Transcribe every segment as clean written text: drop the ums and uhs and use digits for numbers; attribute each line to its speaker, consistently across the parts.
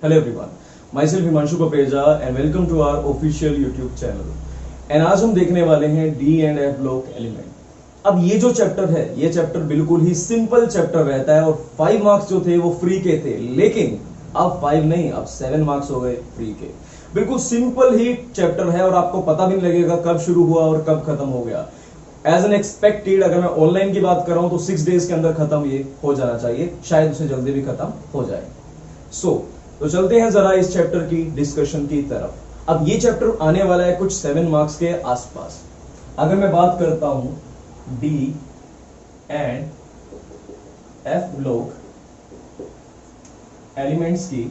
Speaker 1: Hello everyone, myself Himanshu पपेजा and welcome to our official YouTube channel. And आज हम देखने वाले हैं D and F block element. अब ये जो चैप्टर है, ये चैप्टर बिल्कुल ही सिंपल चैप्टर रहता है और 5 मार्क्स जो थे वो फ्री के थे, लेकिन अब 5 नहीं, अब 7 मार्क्स हो गए फ्री के। बिल्कुल सिंपल ही चैप्टर है और आपको पता भी नहीं लगेगा कब शुरू हुआ और कब खत्म हो गया। एज एन एक्सपेक्टेड अगर मैं ऑनलाइन की बात कर रहा हूं तो 6 डेज के अंदर खत्म ये हो जाना चाहिए, शायद उससे जल्दी भी खत्म हो जाए। तो चलते हैं जरा इस चैप्टर की डिस्कशन की तरफ। अब ये चैप्टर आने वाला है कुछ 7 मार्क्स के आसपास। अगर मैं बात करता हूं D and F block elements की,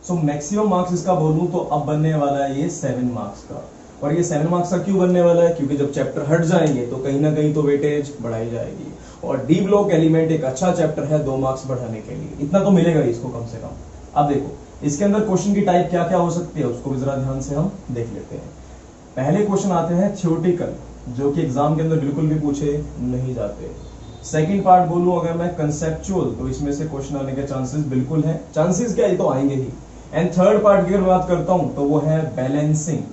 Speaker 1: सो मैक्सिमम मार्क्स इसका बोलूं तो अब बनने वाला है ये 7 मार्क्स का। और ये 7 मार्क्स का क्यों बनने वाला है? क्योंकि जब चैप्टर हट जाएंगे तो कहीं ना कहीं तो वेटेज बढ़ाई जाएगी और डी ब्लॉक एलिमेंट एक अच्छा चैप्टर है 2 मार्क्स बढ़ाने के लिए, इतना तो मिलेगा इसको कम से कम। अब देखो इसके अंदर क्वेश्चन की टाइप क्या क्या हो सकती है उसको भी जरा ध्यान से हम देख लेते हैं। पहले क्वेश्चन आते हैं थ्योरेटिकल, जो कि एग्जाम के अंदर बिल्कुल भी पूछे नहीं जाते। सेकंड पार्ट बोलूं अगर मैं कंसेप्चुअल, तो इसमें से क्वेश्चन आने के चांसेस बिल्कुल है, चांसेस क्या, ये तो आएंगे ही। एंड थर्ड पार्ट की अगर बात करता हूं तो वो है बैलेंसिंग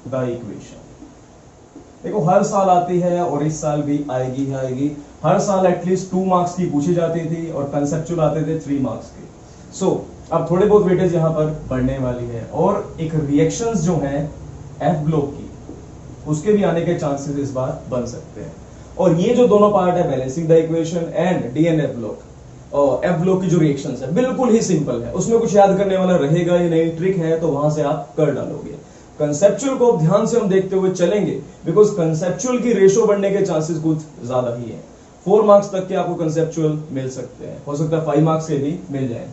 Speaker 1: द इक्वेशन। देखो हर साल आती है और इस साल भी आएगी ही आएगी। हर साल एटलीस्ट 2 मार्क्स की पूछी जाती थी और कंसेप्चुअल आते थे 3 मार्क्स के। सो अब थोड़े बहुत वेटेज यहां पर बढ़ने वाली है और एक रिएक्शंस जो हैं एफ ब्लॉक की, उसके भी आने के चांसेस इस बार बन सकते हैं। और ये जो दोनों पार्ट है balancing the equation and D and F block, और एफ ब्लॉक की जो रिएक्शंस है बिल्कुल ही सिंपल है, उसमें कुछ याद करने वाला रहेगा ही नहीं, ट्रिक है तो वहां से आप कर डालोगे। कंसेप्चुअल को ध्यान से हम देखते हुए चलेंगे बिकॉज कंसेप्चुअल की रेशो बढ़ने के चांसेस कुछ ज्यादा ही है। 4 मार्क्स तक के आपको कंसेप्चुअल मिल सकते हैं, हो सकता है 5 मार्क्स के भी मिल जाए।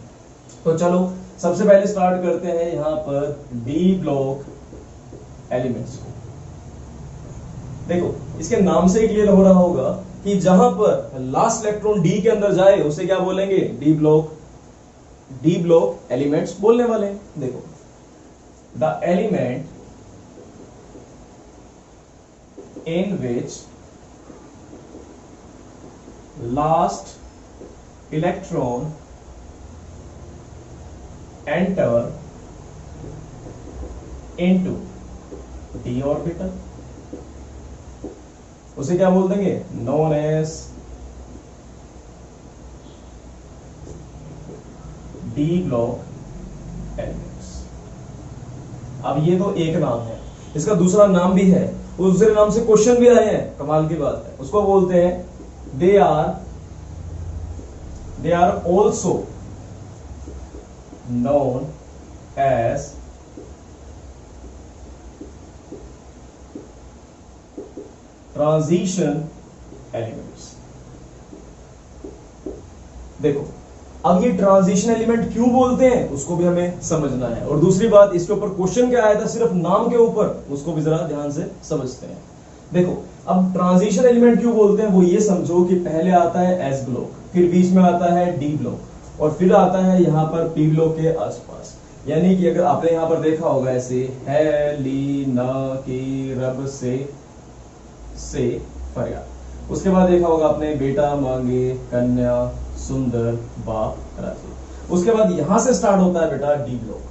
Speaker 1: तो चलो सबसे पहले स्टार्ट करते हैं यहां पर डी ब्लॉक एलिमेंट्स को। देखो इसके नाम से ही क्लियर हो रहा होगा कि जहां पर लास्ट इलेक्ट्रॉन डी के अंदर जाए उसे क्या बोलेंगे, डी ब्लॉक एलिमेंट्स बोलने वाले हैं। देखो the element in which last electron enter into d orbital, उसे क्या बोल देंगे, known as d block element। अब ये तो एक नाम है, इसका दूसरा नाम भी है, उस दूसरे नाम से क्वेश्चन भी आए हैं, कमाल की बात है। उसको बोलते हैं they are also known as transition elements. देखो अब ये ट्रांजिशन एलिमेंट क्यों बोलते हैं उसको भी हमें समझना है, और दूसरी बात इसके ऊपर क्वेश्चन क्या आया था सिर्फ नाम के ऊपर, उसको भी जरा ध्यान से समझते हैं। देखो अब ट्रांजिशन एलिमेंट क्यों बोलते हैं, वो ये समझो कि पहले आता है एस ब्लॉक, फिर बीच में आता है डी ब्लॉक और फिर आता है यहां पर पी ब्लॉक के आसपास। यानी कि अगर आपने यहां पर देखा होगा ऐसे है ली न की रब से फरियाद, उसके बाद देखा होगा आपने बेटा मांगे कन्या सुंदर बाप राजी, उसके बाद यहां से स्टार्ट होता है बेटा डी ब्लॉक,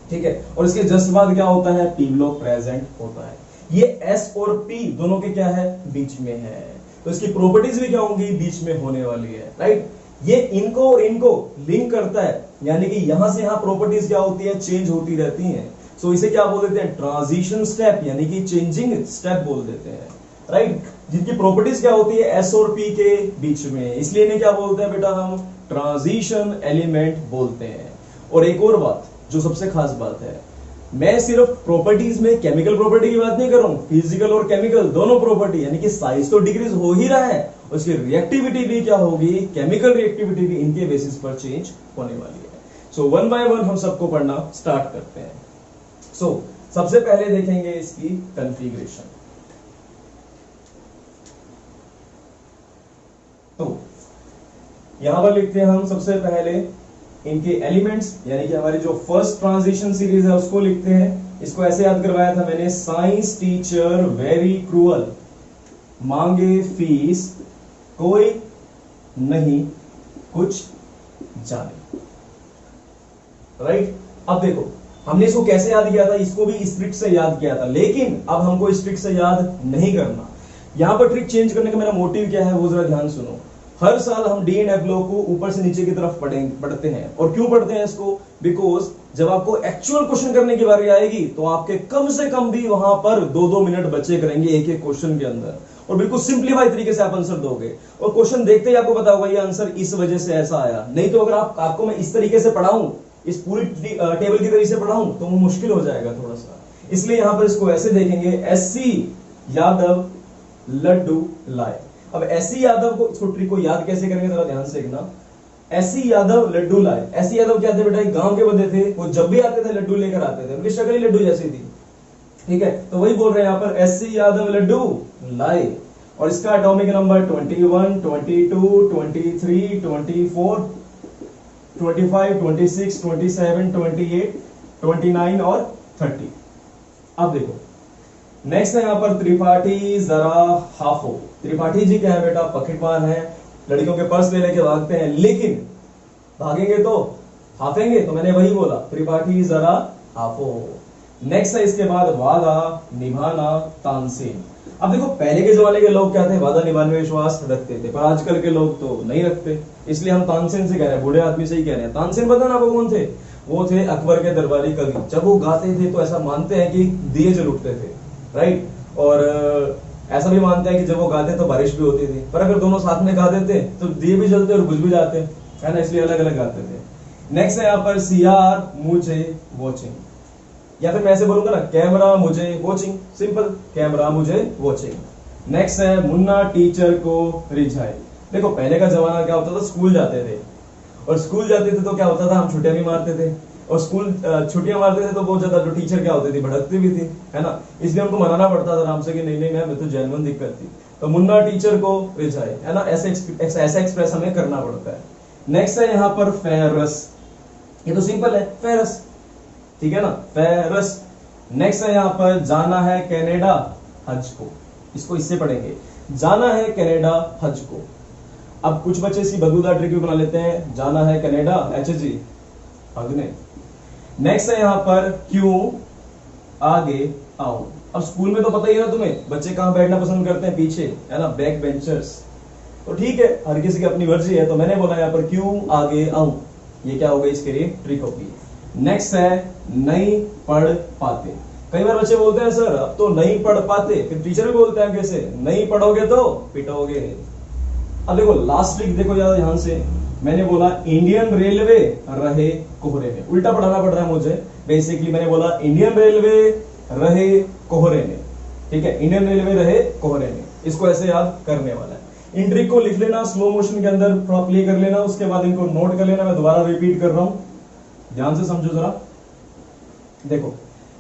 Speaker 1: ठीक है, और इसके जस्ट बाद क्या होता है, पी ब्लॉक प्रेजेंट होता है। ये एस और पी दोनों के क्या है, बीच में है, तो इसकी प्रॉपर्टीज भी क्या होंगी, बीच में होने वाली है, राइट। ये इनको और इनको लिंक करता है, यानी कि यहां से यहां प्रॉपर्टीज क्या होती है, चेंज होती रहती हैं। सो इसे क्या बोल देते हैं, ट्रांजिशन स्टेप, यानी कि चेंजिंग स्टेप बोल देते हैं, राइट, जिनकी प्रॉपर्टीज क्या होती है एस और पी के बीच में, इसलिए इन्हें क्या बोलते हैं बेटा, हम ट्रांजिशन एलिमेंट बोलते हैं। और एक और बात जो सबसे खास बात है, मैं सिर्फ प्रॉपर्टीज में केमिकल प्रॉपर्टी की बात नहीं कर रहा हूं, फिजिकल और केमिकल दोनों प्रॉपर्टी, यानी कि साइज तो डिक्रीज हो ही रहा है, उसकी रिएक्टिविटी भी क्या होगी, केमिकल रिएक्टिविटी भी इनके बेसिस पर चेंज होने वाली है। सो 1 बाय 1 हम सबको पढ़ना स्टार्ट करते हैं। सो सबसे पहले देखेंगे इसकी कॉन्फ़िगरेशन। तो यहां पर लिखते हैं हम सबसे पहले इनके एलिमेंट्स, यानी कि हमारी जो फर्स्ट ट्रांजिशन सीरीज है उसको लिखते हैं। इसको ऐसे याद करवाया था मैंने, साइंस टीचर वेरी क्रूअल, मांगे फीस कोई नहीं कुछ जाने। राइट, अब देखो हमने इसको कैसे याद किया था, इसको भी इस ट्रिक से याद किया था, लेकिन अब हमको इस ट्रिक से याद नहीं करना। यहां पर ट्रिक चेंज करने का मेरा मोटिव क्या है वो जरा ध्यान सुनो। हर साल हम डी एंड एफ ब्लॉक को ऊपर से नीचे की तरफ पढ़ते हैं, और क्यों पढ़ते हैं इसको, बिकॉज जब आपको एक्चुअल क्वेश्चन करने की बारी आएगी तो आपके कम से कम भी वहां पर 2-2 मिनट बचे करेंगे एक एक क्वेश्चन के अंदर, और बिल्कुल सिंप्लीफाई तरीके से आप आंसर दोगे, और क्वेश्चन देखते ही आपको पता होगा ये आंसर इस वजह से ऐसा आया। नहीं तो अगर आपको मैं इस तरीके से पढ़ाऊं, इस पूरी टेबल की तरीके से पढ़ाऊं तो वो मुश्किल हो जाएगा थोड़ा सा। इसलिए यहां पर इसको ऐसे देखेंगे, एससी यादव लड्डू लाए। अब एससी यादव को, इसको ट्रिक को याद कैसे करेंगे जरा ध्यान से देखना। एससी यादव लड्डू लाए, एससी यादव क्या थे बेटा, गांव के बंदे थे, वो जब भी आते थे लड्डू लेकर आते थे, उनकी शक्ल ही लड्डू जैसी थी। ठीक है, तो वही बोल रहे हैं यहां पर, एससी यादव लड्डू लाए, और इसका एटॉमिक नंबर 21, 22, 23, 24, 25, 26, 27, 28, 29 और 30। अब देखो नेक्स्ट है यहां पर त्रिपाठी जरा हाफो। त्रिपाठी जी क्या है बेटा, पॉकेटमार है, लड़कियों के पर्स ले लेके भागते हैं, लेकिन भागेंगे तो हाफेंगे, तो मैंने वही बोला, त्रिपाठी जरा हाफो। नेक्स्ट है इसके बाद वादा निभाना तानसेन। अब देखो पहले के जमाने के लोग क्या थे, वादा निभाने में विश्वास रखते थे, पर आजकल के लोग तो नहीं रखते, इसलिए हम तानसेन से कह रहे हैं, बूढ़े आदमी से ही कह रहे हैं। तानसेन पता ना वो कौन थे, वो थे अकबर के दरबारी कवि। जब वो गाते थे तो ऐसा मानते हैं कि दिए जल उठते थे, राइट, और ऐसा भी मानते हैं कि जब वो गाते तो बारिश भी होती थी, पर अगर दोनों साथ में गा देते तो दिए भी जलते और बुझ भी जाते, है ना, इसलिए अलग अलग गाते थे। नेक्स्ट है यहाँ पर सीआर मुझे वॉचिंग, या फिर मैं ऐसे बोलूंगा ना, कैमरा मुझे वॉचिंग, सिंपल, कैमरा मुझे वॉचिंग। नेक्स्ट है मुन्ना टीचर को रिझाए। देखो पहले का जमाना क्या होता था, स्कूल जाते थे, और स्कूल जाते थे तो क्या होता था, हम छुट्टियां भी मारते थे, और स्कूल छुट्टियां मारते थे तो बहुत ज्यादा जो टीचर क्या होती थी, भड़कती भी थी, है ना, इसलिए हमको मनाना पड़ता था आराम से कि नहीं नहीं मैम, तो जेन्युइन दिक्कत थी, तो मुन्ना टीचर को रिझाए, है ना, ऐसे ऐसा एक्सप्रेस हमें करना पड़ता है। नेक्स्ट है यहाँ पर फेरस, ये तो सिंपल है, फेरस, ठीक है ना, फेरस। नेक्स्ट है यहाँ पर जाना है कनाडा हज को, इसको इससे पढ़ेंगे, जाना है कनाडा हज को। अब कुछ बच्चे इसी बदबूदार ट्रिक भी बना लेते हैं, जाना है कनाडा HG भागने। नेक्स्ट है यहाँ पर क्यों आगे आओ। अब स्कूल में तो पता ही है ना तुम्हें, बच्चे कहाँ बैठना पसंद करते हैं, पीछे, है ना, बैक बेंचर्स, तो ठीक है, हर किसी की अपनी मर्जी है, तो मैंने बोला यहाँ पर क्यों आगे आऊं, ये क्या होगा, इसके लिए ट्रिक होगी। नेक्स्ट है नहीं पढ़ पाते। कई बार बच्चे बोलते हैं सर अब तो नहीं पढ़ पाते, फिर टीचर भी बोलते हैं कैसे, नहीं पढ़ोगे तो पिटोगे। अब देखो लास्ट ट्रिक देखो यार, ध्यान से, मैंने बोला इंडियन रेलवे रहे कोहरे में, उल्टा पढ़ाना पड़ रहा है मुझे, बेसिकली मैंने बोला इंडियन रेलवे रहे कोहरे में, ठीक है, इंडियन रेलवे रहे कोहरे में, इसको ऐसे याद करने वाला है। इन ट्रिक को लिख लेना, स्लो मोशन के अंदर प्ले कर लेना, उसके बाद इनको नोट कर लेना, मैं दोबारा रिपीट कर रहा हूं, ध्यान से समझो जरा। देखो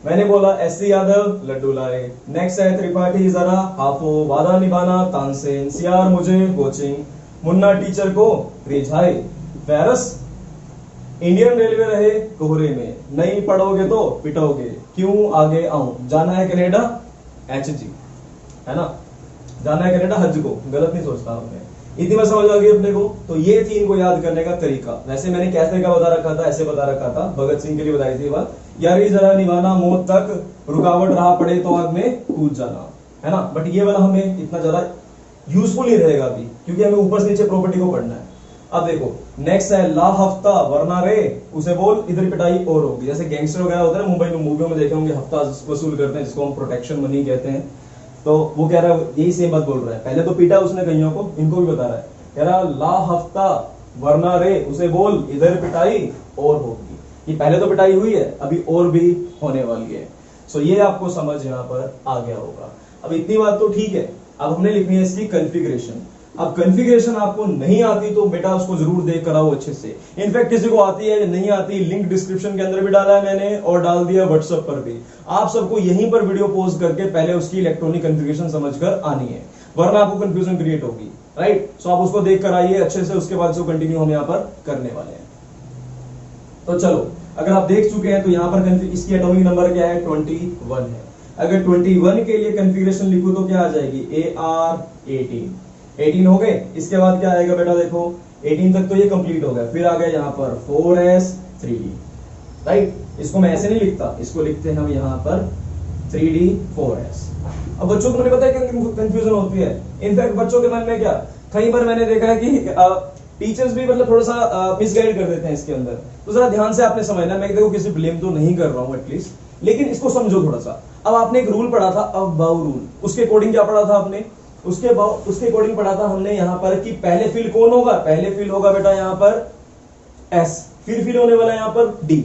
Speaker 1: मैंने बोला एससी यादव लड्डू लाए, नेक्स्ट है त्रिपाठी जरा हाफो, वादा निभाना तानसेन, सीआर मुझे कोचिंग, मुन्ना टीचर को रिझाए, फेरस इंडियन रेलवे रहे कोहरे में, नहीं पढ़ोगे तो पिटोगे, क्यों आगे आऊं, जाना है कनाडा HG, है ना, जाना है कनाडा हज को, गलत नहीं सोचता हमने, इतनी बार समझ आ गई अपने को। तो ये थी इनको याद करने का तरीका। वैसे मैंने कैसे का बता रखा था, ऐसे बता रखा था, भगत सिंह के लिए बताई थी बात, यारी जरा निभाना मौत तक, रुकावट रहा पड़े तो आग में कूद जाना, है ना, बट ये वाला हमें इतना ज्यादा यूजफुल नहीं रहेगा अभी, क्योंकि हमें ऊपर से नीचे प्रॉपर्टी को पढ़ना है। अब देखो नेक्स्ट है ला हफ्ता वरना रे उसे बोल इधर पिटाई और होगी। जैसे गैंगस्टर वगैरह होता है मुंबई में, मूवियों में देखे होंगे, हफ्ता वसूल करते हैं, जिसको हम प्रोटेक्शन मनी कहते हैं, तो वो कह रहा है यही सेम बात बोल रहा है, पहले तो पीटा उसने कईयों को, इनको भी बता रहा है, कह रहा ला हफ्ता वरना रे उसे बोल इधर पिटाई और होगी। ये पहले तो पिटाई हुई है, अभी और भी होने वाली है। सो ये आपको समझ यहाँ पर आ गया होगा। अब इतनी बात तो ठीक है, अब हमने लिखनी है इसकी कॉन्फ़िगरेशन। अब कॉन्फ़िगरेशन आपको नहीं आती तो बेटा उसको जरूर देख कर आओ अच्छे से। इनफैक्ट किसी को आती है नहीं आती, लिंक डिस्क्रिप्शन के अंदर भी डाला है मैंने और डाल दिया व्हाट्सएप पर भी। आप सबको यहीं पर वीडियो पोस्ट करके पहले उसकी इलेक्ट्रॉनिक कॉन्फ़िगरेशन समझकर आनी है, वरना आपको कंफ्यूजन क्रिएट होगी, राइट। सो आप उसको देख कर आइए अच्छे से, उसके बाद से कंटिन्यू हम यहाँ पर करने वाले हैं। तो चलो, अगर आप देख चुके हैं तो यहाँ पर इसकी एटॉमिक नंबर क्या है, 21 है। अगर 21 के लिए कॉन्फ़िगरेशन लिखूं तो क्या आ जाएगी, AR 18 हो गए। इसके बाद क्या आएगा बेटा, देखो 18 तक तो ये कंप्लीट हो गया, फिर आ गया यहाँ पर 4s 3d, राइट। इसको मैं ऐसे नहीं लिखता, इसको लिखते हैं हम यहाँ पर 3d 4s। अब बच्चों को मुझे पता है कि कंफ्यूजन होती है, इनफैक्ट बच्चों के मन में क्या, कई बार मैंने देखा है कि टीचर्स भी मतलब थोड़ा सा मिसगाइड कर देते हैं इसके अंदर, तो जरा ध्यान से आपने समझना। मैं देखो किसी ब्लेम तो नहीं कर रहा हूँ एटलीस्ट, लेकिन इसको समझो थोड़ा सा। अब आपने एक रूल पढ़ा था, अबाउ रूल, उसके अकॉर्डिंग क्या पढ़ा था आपने, उसके अकॉर्डिंग पढ़ा था हमने यहाँ पर कि पहले फील्ड कौन होगा, पहले फील्ड होगा बेटा यहाँ पर एस, फिर फील्ड होने वाला यहाँ पर डी,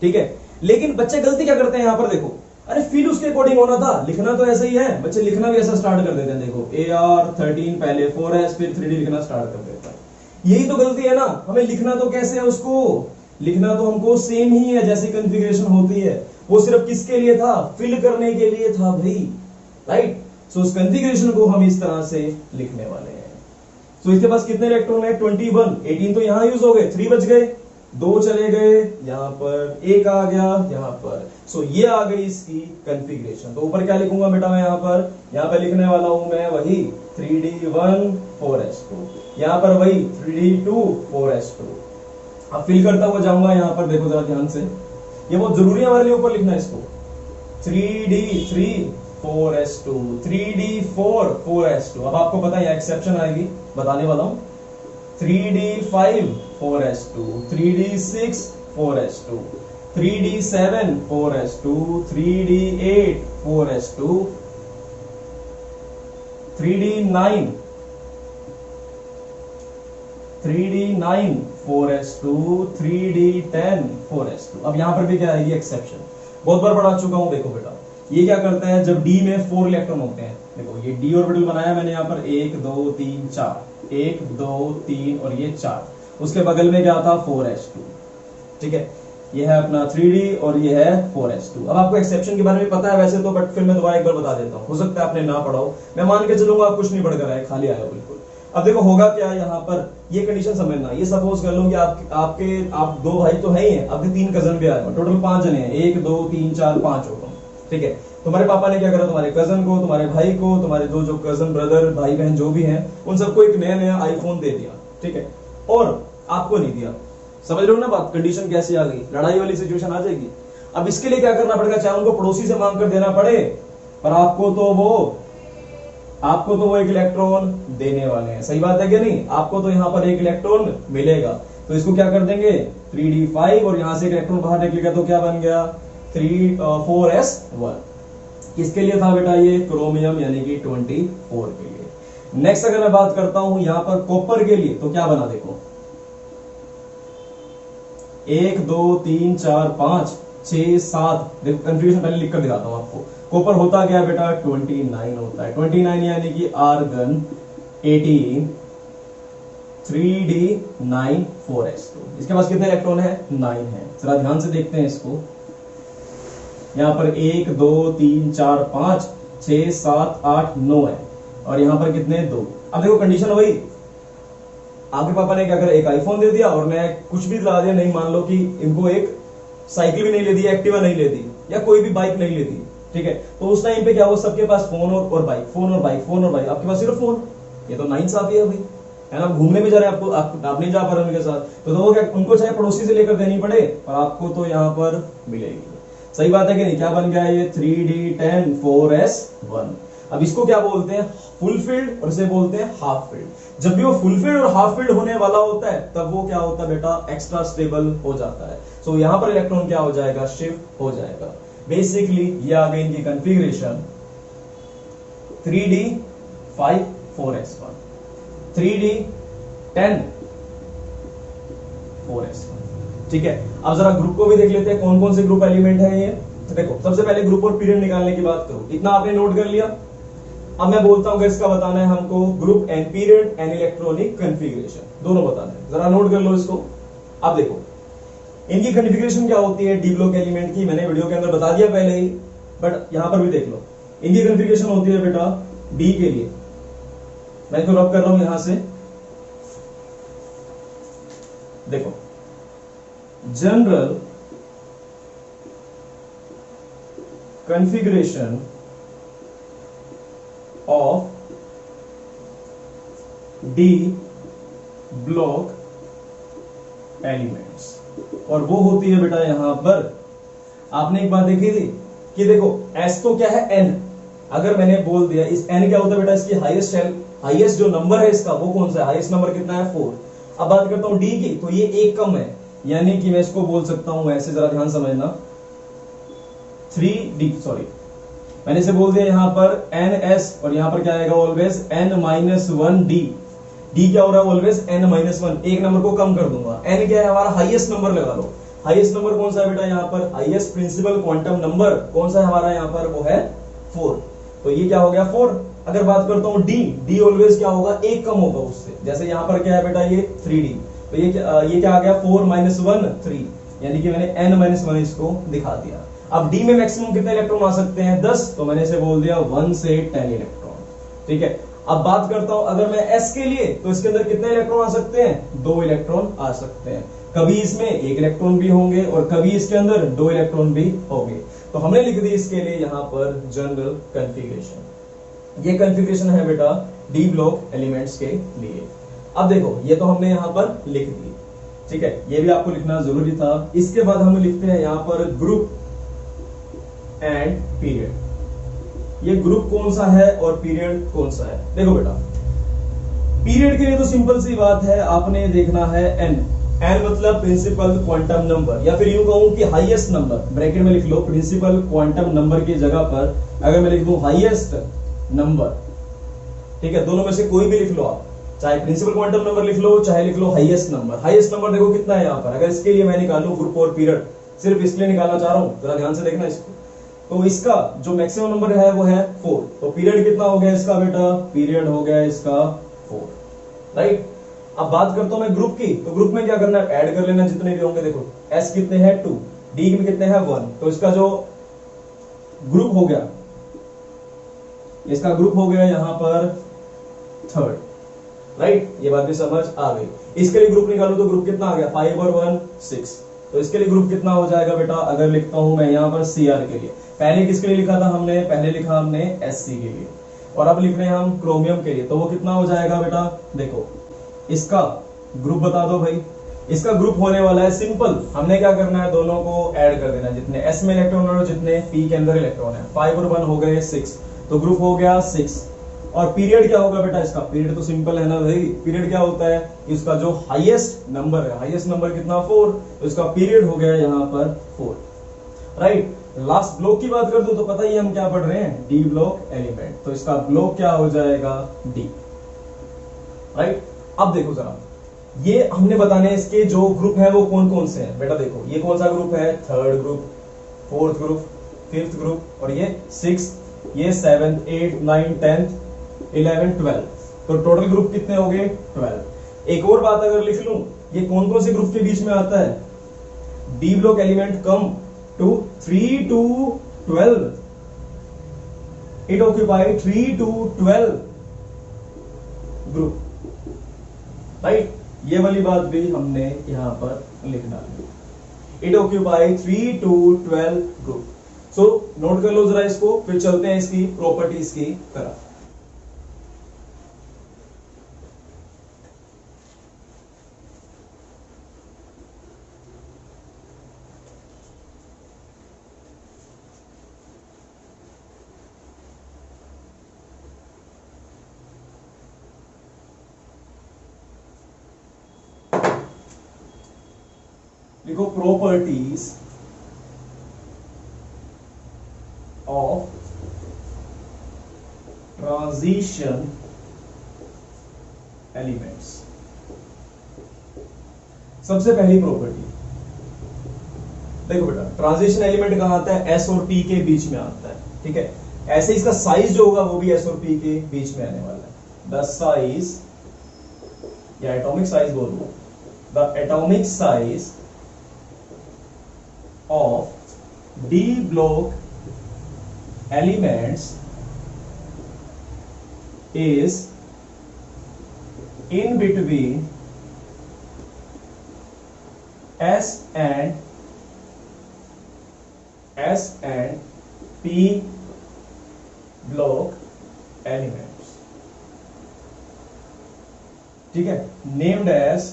Speaker 1: ठीक है। लेकिन बच्चे गलती क्या करते हैं यहाँ पर, देखो अरे फील्ड उसके अकॉर्डिंग होना था, लिखना तो ऐसे ही है, बच्चे लिखना भी ऐसा स्टार्ट कर देते हैं। देखो AR13 पहले 4s फिर 3d लिखना स्टार्ट कर देता है, यही तो गलती है ना। हमें लिखना तो कैसे है, उसको लिखना तो हमको सेम ही है जैसी कॉन्फ़िगरेशन होती है, वो सिर्फ किसके लिए था, फिल करने के लिए था भाई, राइट। सो उस कॉन्फ़िगरेशन को हम इस तरह से लिखने वाले हैं। सो इसके पास कितने इलेक्ट्रॉन है, 21, 18 तो यहां यूज हो गए, 3 बच गए, 2 चले गए, यहां पर 1 आ गया यहां पर। सो ये आ गई इसकी कॉन्फ़िगरेशन। तो ऊपर क्या लिखूंगा बेटा मैं यहाँ पर लिखने वाला हूं मैं वही 3d1 4s2, यहां पर वही 3d2 4s2। अब फिल करता हुआ जाऊंगा यहाँ पर, देखो जरा ध्यान से, ये बहुत जरूरी है हमारे लिए ऊपर लिखना है इसको, 3d3 4s2 3d4 4s2। अब आपको पता है एक्सेप्शन आएगी, बताने वाला हूं, 3d5 4s2 3d6 4s2 3d7 4s2 3d8 4s2 3d9 4s2 3d10 4s2। अब यहां पर भी क्या आएगी, एक्सेप्शन। बहुत बार पढ़ा चुका हूं, देखो बेटा ये क्या करता है, जब डी में 4 इलेक्ट्रॉन होते हैं, देखो ये डी ऑर्बिटल बनाया मैंने यहाँ पर 1 2 3 4, 1 2 3 और ये 4, उसके बगल में क्या था 4s2, ठीक है। ये है अपना 3d और ये है 4s2। अब आपको एक्सेप्शन के बारे में पता है वैसे तो, बट फिर मैं दोबारा एक बार बता देता हूँ, हो सकता है आपने ना पढ़ा हो, मैं मान के चलूंगा आप कुछ नहीं पढ़कर आए, खाली आए हो बिल्कुल। अब देखो होगा क्या यहाँ पर, ये कंडीशन समझना, ये सपोज कर लो कि आप 2 भाई तो है ही हैं, आपके 3 कजन भी आए, टोटल 5 जने हैं, 1 2 3 4 5 हो तुम, ठीक है। तुम्हारे पापा ने क्या करा, तुम्हारे कजन को, तुम्हारे भाई को, तुम्हारे जो कजन ब्रदर भाई बहन जो भी हैं, उन सबको एक नया आईफोन दे दिया, ठीक है, और आपको नहीं दिया। समझ रहे हो ना बात, कंडीशन कैसी आ गई, लड़ाई वाली सिचुएशन आ जाएगी। अब इसके लिए क्या करना पड़ेगा, चाहे उनको पड़ोसी से मांग कर देना पड़े, पर आपको तो वो 1 इलेक्ट्रॉन देने वाले हैं, सही बात है क्या नहीं, आपको तो यहाँ पर 1 इलेक्ट्रॉन मिलेगा। तो इसको क्या कर देंगे 3d5 और यहां से 1 इलेक्ट्रॉन बाहर निकलेगा, तो क्या बन गया 4s1। किसके लिए था बेटा, ये क्रोमियम यानी कि 24 के लिए। नेक्स्ट अगर मैं बात करता हूं यहां पर कॉपर के लिए, तो क्या बना, देखो 1 2 3 4 5 6 7, देखो कंफ्यूजन पहले लिखकर दिखाता हूं आपको। कॉपर होता क्या है बेटा, 29 होता है, 29 यानी कि आर्गन 18 3d9 4s2। इसके पास कितने इलेक्ट्रॉन है, 9 है। जरा ध्यान से देखते हैं इसको, यहां पर 1 2 3 4 5 6 7 8 9 है, और यहां पर कितने 2। अब देखो कंडीशन वही, आपके पापा ने क्या करा, एक आईफोन दे दिया और मैं कुछ भी दिला दिया, नहीं मान लो कि इनको एक साइकिल भी नहीं ले दी, एक्टिवा नहीं ले दी, या कोई भी बाइक नहीं ले दी, ठीक है। तो उस टाइम पे क्या हो, सबके पास फोन और बाइक, फोन और बाइक, फोन और बाइक, आपके पास सिर्फ फोन, ये तो नाइंसाफी है भाई, है ना। घूमने में जा रहे हैं आप नहीं जा पा रहे उनके साथ, तो वो क्या, उनको चाहे पड़ोसी से लेकर देनी पड़े, पर आपको तो यहाँ पर मिलेगी। सही बात है कि नहीं, क्या बन गया ये 3d10 4s1। अब इसको क्या बोलते हैं, फुल फील्ड, और इसे बोलते हैं हाफ फील्ड। जब भी वो फुल फील्ड और हाफ फील्ड होने वाला होता है, तब वो क्या होता है बेटा, एक्स्ट्रा स्टेबल हो जाता है। सो यहां पर इलेक्ट्रॉन क्या हो जाएगा, शिफ्ट हो जाएगा। बेसिकली ये आ गई इनकी configuration 3d5 4s1, 3d10 4s1, ठीक है। अब जरा ग्रुप को भी देख लेते हैं, कौन कौन से ग्रुप एलिमेंट है ये। तो देखो सबसे पहले ग्रुप और पीरियड निकालने की बात करो, इतना आपने नोट कर लिया। अब मैं बोलता हूं कि इसका बताना है हमको group and period and electronic configuration, दोनों बताना है, जरा नोट कर लो इसको। अब देखो इनकी कॉन्फ़िगरेशन क्या होती है डी ब्लॉक एलिमेंट की, मैंने वीडियो के अंदर बता दिया पहले ही, बट यहां पर भी देख लो। इनकी कॉन्फ़िगरेशन होती है बेटा डी के लिए, मैं इसको रब कर रहा हूं यहां से, देखो general configuration of D block elements, और वो होती है बेटा यहां पर, आपने एक बात देखी थी कि देखो s तो क्या है n, अगर मैंने बोल दिया इस n क्या होता है बेटा, इसकी हाईएस्ट जो नंबर है इसका वो कौन सा है, हाईएस्ट नंबर कितना है 4। अब बात करता हूं d की, तो ये एक कम है, यानी कि मैं इसको बोल सकता हूं ऐसे, जरा ध्यान समझना, 3d, सॉरी मैंने इसे बोल दिया यहां पर ns, और यहां पर क्या आएगा ऑलवेज n-1d, d क्या हो रहा है ऑलवेज n-1, एक नंबर को कम कर दूंगा, n क्या है हमारा हाईएस्ट नंबर, लगा लो हाईएस्ट नंबर कौन सा है बेटा यहाँ पर, हाईएस्ट प्रिंसिपल क्वांटम नंबर कौन सा है हमारा यहाँ पर, वो है 4, तो ये क्या हो गया 4। अगर बात करता हूँ d ऑलवेज क्या होगा, एक कम होगा उससे, जैसे यहाँ पर क्या है बेटा ये 3d, तो ये क्या आ गया 4 - 1 3, यानी कि मैंने n-1 इसको दिखा दिया। अब d में मैक्सिमम कितने इलेक्ट्रॉन आ सकते हैं 10, तो मैंने इसे बोल दिया 1 से 10 इलेक्ट्रॉन, ठीक है। अब बात करता हूं अगर मैं s के लिए, तो इसके अंदर कितने इलेक्ट्रॉन आ सकते हैं, 2 इलेक्ट्रॉन आ सकते हैं, कभी इसमें 1 इलेक्ट्रॉन भी होंगे और कभी इसके अंदर 2 इलेक्ट्रॉन भी होंगे, तो हमने लिख दी इसके लिए यहां पर जनरल कॉन्फ़िगरेशन। ये कॉन्फ़िगरेशन है बेटा डी ब्लॉक एलिमेंट्स के लिए। अब देखो ये तो हमने यहां पर लिख दी, ठीक है, ये भी आपको लिखना जरूरी था। इसके बाद हम लिखते हैं यहां पर ग्रुप एंड पीरियड। ये ग्रुप कौन सा है और पीरियड कौन सा है, देखो बेटा पीरियड के लिए तो सिंपल सी बात है, आपने देखना है n मतलब प्रिंसिपल क्वांटम नंबर, या फिर यूं कहूं कि हाईएस्ट नंबर, ब्रैकेट में लिख लो प्रिंसिपल क्वांटम नंबर की जगह पर अगर मैं लिख दूं हाईएस्ट नंबर, ठीक है, दोनों में से कोई भी लिख लो आप, चाहे प्रिंसिपल क्वांटम नंबर लिख लो चाहे लिख लो हाईएस्ट नंबर। हाईएस्ट नंबर देखो कितना है यहाँ पर, अगर इसके लिए मैं निकालूं ग्रुप और पीरियड, सिर्फ इसलिए निकालना चाह रहा हूं, जरा ध्यान से देखना इसको, तो इसका जो मैक्सिमम नंबर है वो है 4, तो पीरियड कितना हो गया इसका बेटा, पीरियड हो गया इसका 4, राइट। अब बात करता हूं मैं ग्रुप की, तो ग्रुप में क्या करना है, ऐड कर लेना जितने भी होंगे, देखो s कितने हैं 2, d में कितने हैं 1, तो इसका जो ग्रुप हो गया, इसका ग्रुप हो गया यहां पर 3rd, राइट, ये बात भी समझ आ गई। इसके लिए ग्रुप निकालो तो ग्रुप कितना आ गया 5 और 1 6, तो इसके लिए ग्रुप कितना हो जाएगा बेटा, अगर लिखता हूं मैं यहां पर Cr के लिए, पहले किसके लिए लिखा था हमने, पहले लिखा हमने Sc के लिए, और अब लिख रहे हैं हम क्रोमियम के लिए, तो वो कितना हो जाएगा बेटा, देखो इसका ग्रुप बता दो भाई, इसका ग्रुप होने वाला है सिंपल, हमने क्या करना है दोनों को ऐड कर देना, जितने s में इलेक्ट्रॉन और जितने p के अंदर इलेक्ट्रॉन है, 5 और 1 हो गए 6, तो ग्रुप हो गया 6। और पीरियड क्या होगा बेटा इसका, पीरियड तो सिंपल है ना भाई, पीरियड क्या होता है, इसका जो हाईएस्ट नंबर है, हाईएस्ट नंबर कितना 4, तो इसका पीरियड हो गया यहाँ पर 4, राइट। लास्ट ब्लॉक की बात कर दूं तो पता ही हम क्या पढ़ रहे हैं, डी ब्लॉक एलिमेंट, तो इसका ब्लॉक क्या हो जाएगा डी, राइट। अब देखो जरा ये हमने बताने इसके जो ग्रुप है वो कौन कौन से हैं बेटा, देखो ये कौन सा ग्रुप है, 3rd group, 4th group, 5th group, और ये 6th, ये 7th 8th 9th 10th 11 12, तो टोटल ग्रुप कितने हो गए 12। एक और बात अगर लिख लूं, ये कौन कौन से ग्रुप के बीच में आता है, D block element come to 3 to 12, it occupy 3 to 12 group, right. ये वाली बात भी हमने यहां पर लिख डाली, it occupy 3 to 12 group. So note कर लो जरा इसको, फिर चलते हैं इसकी प्रॉपर्टीज की तरफ। देखो प्रॉपर्टीज ऑफ ट्रांजिशन एलिमेंट्स। सबसे पहली प्रॉपर्टी देखो बेटा, ट्रांजिशन एलिमेंट कहां आता है, s और p के बीच में आता है, ठीक है। ऐसे इसका साइज जो होगा वो भी s और p के बीच में आने वाला है। द साइज या एटॉमिक साइज बोलो, the atomic size of d block elements is in between s and p block elements, ठीक है, named as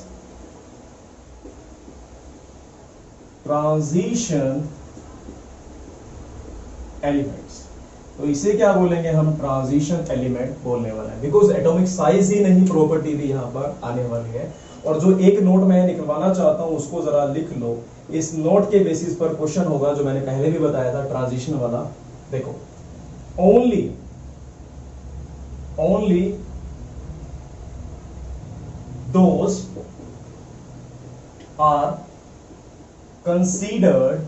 Speaker 1: ट्रांजिशन एलिमेंट्स। तो इसे क्या बोलेंगे हम, ट्रांजिशन एलिमेंट बोलने वाला है, बिकॉज एटॉमिक साइज ही नहीं प्रॉपर्टी भी यहां पर आने वाली है। और जो एक नोट मैं निकलवाना चाहता हूं उसको जरा लिख लो, इस नोट के बेसिस पर क्वेश्चन होगा जो मैंने पहले भी बताया था ट्रांजिशन वाला। देखो, only those are considered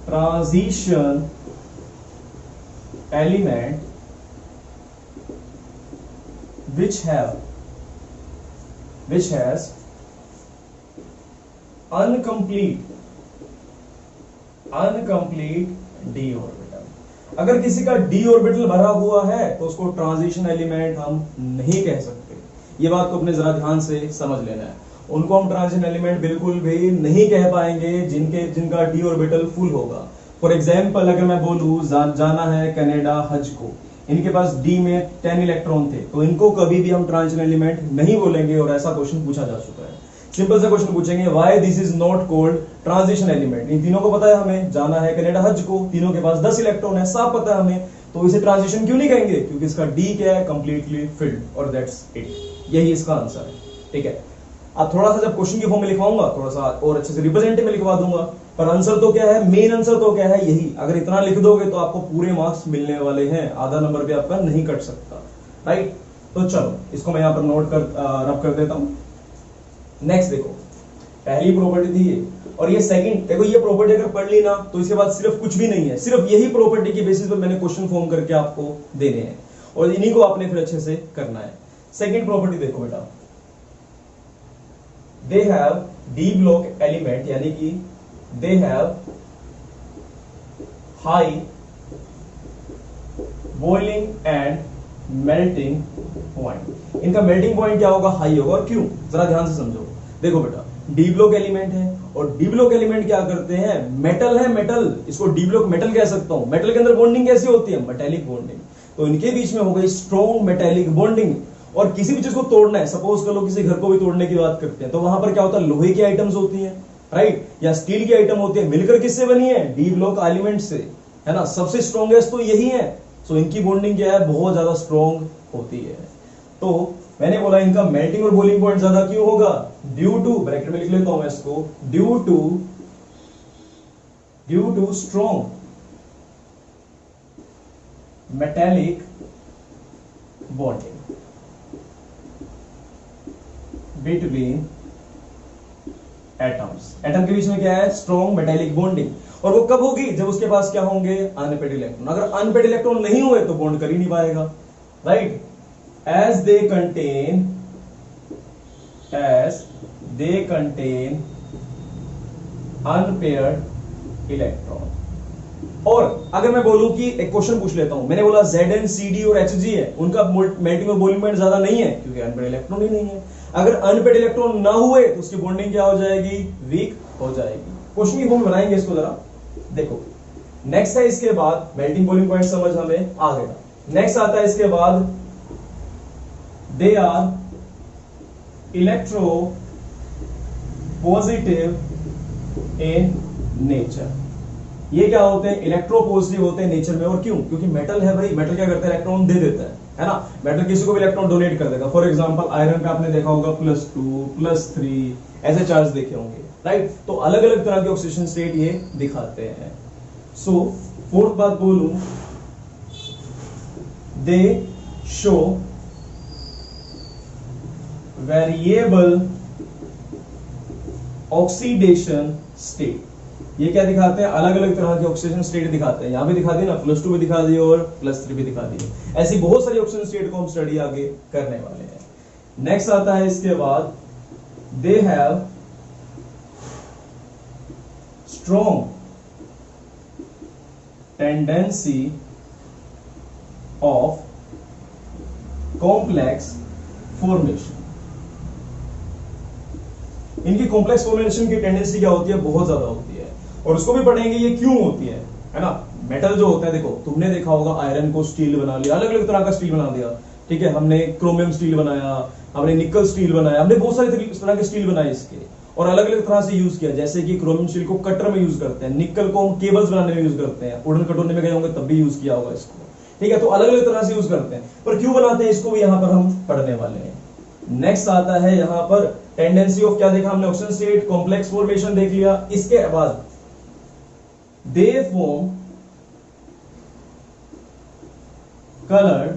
Speaker 1: transition element which has incomplete d orbital. अगर किसी का d ऑर्बिटल भरा हुआ है तो उसको ट्रांजिशन एलिमेंट हम नहीं कह सकते। ये बात को अपने जरा ध्यान से समझ लेना है। उनको हम ट्रांजिशन एलिमेंट बिल्कुल भी नहीं कह पाएंगे जिनका d ऑर्बिटल फुल होगा। फॉर एग्जाम्पल, अगर मैं बोलूं जाना है कनाडा हज को, इनके पास डी में 10 इलेक्ट्रॉन थे, तो इनको कभी भी हम ट्रांजिशन एलिमेंट नहीं बोलेंगे। और ऐसा क्वेश्चन पूछा जा चुका है। सिंपल सा क्वेश्चन पूछेंगे, why this is not called transition element. इन तीनों को पता है हमें, जाना है कनाडा हज को, तीनों के पास 10 इलेक्ट्रॉन है, साफ पता है हमें, तो इसे ट्रांजिशन क्यों नहीं कहेंगे, क्योंकि इसका डी क्या है, कंप्लीटली फिल्ड, और दैट्स इट। यही इसका आंसर है। ठीक है, अब थोड़ा सा जब क्वेश्चन की फॉर्म में लिखवाऊंगा थोड़ा सा और अच्छे से रिप्रेजेंटेटिव में लिखवा दूंगा, पर आंसर तो क्या है, मेन आंसर तो क्या है, यही। अगर इतना लिख दोगे तो आपको पूरे मार्क्स मिलने वाले हैं, आधा नंबर भी आपका नहीं कट सकता। राइट, तो चलो इसको मैं यहां पर नोट कर रब कर देता हूं। नेक्स्ट देखो, पहली प्रॉपर्टी थी ये, और ये सेकंड। देखो, ये प्रॉपर्टी अगर पढ़ ली ना तो इसके बाद सिर्फ कुछ भी नहीं है, सिर्फ यही प्रॉपर्टी के बेसिस पर मैंने क्वेश्चन फॉर्म करके आपको देने हैं, और इन्हीं को आपने फिर अच्छे से करना है। सेकंड प्रॉपर्टी देखो बेटा, they have D block element, यानी कि दे have high boiling and melting point. इनका मेल्टिंग पॉइंट क्या होगा, हाई होगा। और क्यों, जरा ध्यान से समझो। देखो बेटा, डी ब्लॉक एलिमेंट है, और डी ब्लॉक एलिमेंट क्या करते हैं, मेटल है, मेटल, इसको डी ब्लॉक मेटल कह सकता हूं। मेटल के अंदर बॉन्डिंग कैसी होती है, मेटेलिक बॉन्डिंग। तो इनके बीच में हो गई स्ट्रॉन्ग मेटेलिक बॉन्डिंग। और किसी भी चीज को तोड़ना है, सपोज कर लो किसी घर को भी तोड़ने की बात करते हैं, तो वहां पर क्या होता है, लोहे की आइटम्स होती हैं, राइट, या स्टील की आइटम होती है, मिलकर किससे बनी है, डी ब्लॉक एलिमेंट से, है ना। सबसे स्ट्रॉन्गेस्ट तो यही है। सो इनकी बॉन्डिंग क्या है, बहुत ज्यादा स्ट्रॉन्ग होती है। तो मैंने बोला इनका मेल्टिंग और बॉइलिंग पॉइंट ज्यादा क्यों होगा, ड्यू टू, ब्रैकेट में लिख लेता हूं मैं इसको, due to strong metallic bonding between atoms. Atom के बीच में क्या है, स्ट्रॉन्ग मेटेलिक बॉन्डिंग। और वो कब होगी, जब उसके पास क्या होंगे, अनपेड इलेक्ट्रॉन। अगर अनपेड इलेक्ट्रॉन नहीं हुए तो बॉन्ड कर ही नहीं पाएगा, right. As they contain unpaired electron. और अगर मैं बोलूं कि एक क्वेश्चन पूछ लेता हूं, मैंने बोला ZnCd और Hg है, उनका मेल्टिंग और बॉइलिंग पॉइंट ज्यादा नहीं है, क्योंकि अनपेड इलेक्ट्रॉन ही नहीं है। अगर अनपेड इलेक्ट्रॉन ना हुए तो उसकी बॉन्डिंग क्या हो जाएगी, वीक हो जाएगी। क्वेश्चन की फॉर्म बनाएंगे इसको जरा देखो। नेक्स्ट है इसके बाद, मेल्टिंग बॉइलिंग पॉइंट समझ हमें आ गया। नेक्स्ट आता है इसके बाद, they are electropositive in nature. ये क्या होते हैं, इलेक्ट्रो पॉजिटिव होते हैं नेचर में। और क्यों, क्योंकि मेटल है भाई, मेटल क्या करता है, इलेक्ट्रॉन दे देता है ना। मेटल किसी को भी इलेक्ट्रॉन डोनेट कर देगा। फॉर एग्जांपल आयरन पे आपने देखा होगा +2 +3 ऐसे चार्ज देखे होंगे, राइट। तो अलग अलग तरह के ऑक्सीडेशन स्टेट ये दिखाते हैं। सो फोर्थ बात बोलूं, दे शो वेरिएबल ऑक्सीडेशन स्टेट। ये क्या दिखाते हैं, अलग अलग तरह के ऑक्सीडेशन स्टेट दिखाते हैं। यहां भी दिखा दी ना, +2 भी दिखा दी और +3 भी दिखा दी। ऐसी बहुत सारी ऑक्सीडेशन स्टेट को हम स्टडी आगे करने वाले हैं। नेक्स्ट आता है इसके बाद, they have strong tendency of complex formation. इनकी कॉम्प्लेक्स फॉर्मेशन की टेंडेंसी क्या होती है, बहुत ज्यादा होती है। और उसको भी पढ़ेंगे ये क्यों होती है ना। मेटल जो होता है, देखो तुमने देखा होगा आयरन को स्टील बना लिया, अलग अलग तरह का स्टील बना दिया, ठीक है। हमने क्रोमियम स्टील बनाया, हमने निकल स्टील बनाया, हमने बहुत सारे तरह के स्टील बनाए इसके। और अलग अलग तरह से यूज किया, जैसे कि क्रोमियम स्टील को कटर में यूज करते हैं, निकल को हम केबल्स बनाने में यूज करते हैं, वुडन कटोरे में गए होंगे तब भी यूज किया होगा इसको, ठीक है। तो अलग अलग तरह से यूज करते हैं, पर क्यों बनाते हैं इसको भी यहाँ पर हम पढ़ने वाले हैं। नेक्स्ट आता है यहाँ पर टेंडेंसी ऑफ, क्या देखा हमने, ऑक्सीजन स्टेट, कॉम्प्लेक्स फॉर्मेशन देख लिया। इसके बाद दे फॉर्म कलर्ड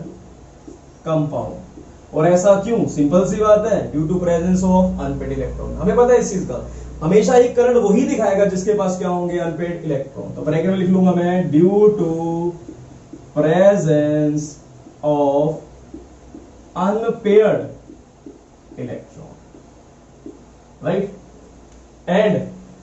Speaker 1: कंपाउंड, और ऐसा क्यों, सिंपल सी बात है, due to presence of unpaired electron. हमें पता है इस चीज का, हमेशा एक करंट वही दिखाएगा जिसके पास क्या होंगे, अनपेड इलेक्ट्रॉन। तो ब्रैकेट में लिख लूंगा मैं, due to presence of unpaired electron, right. And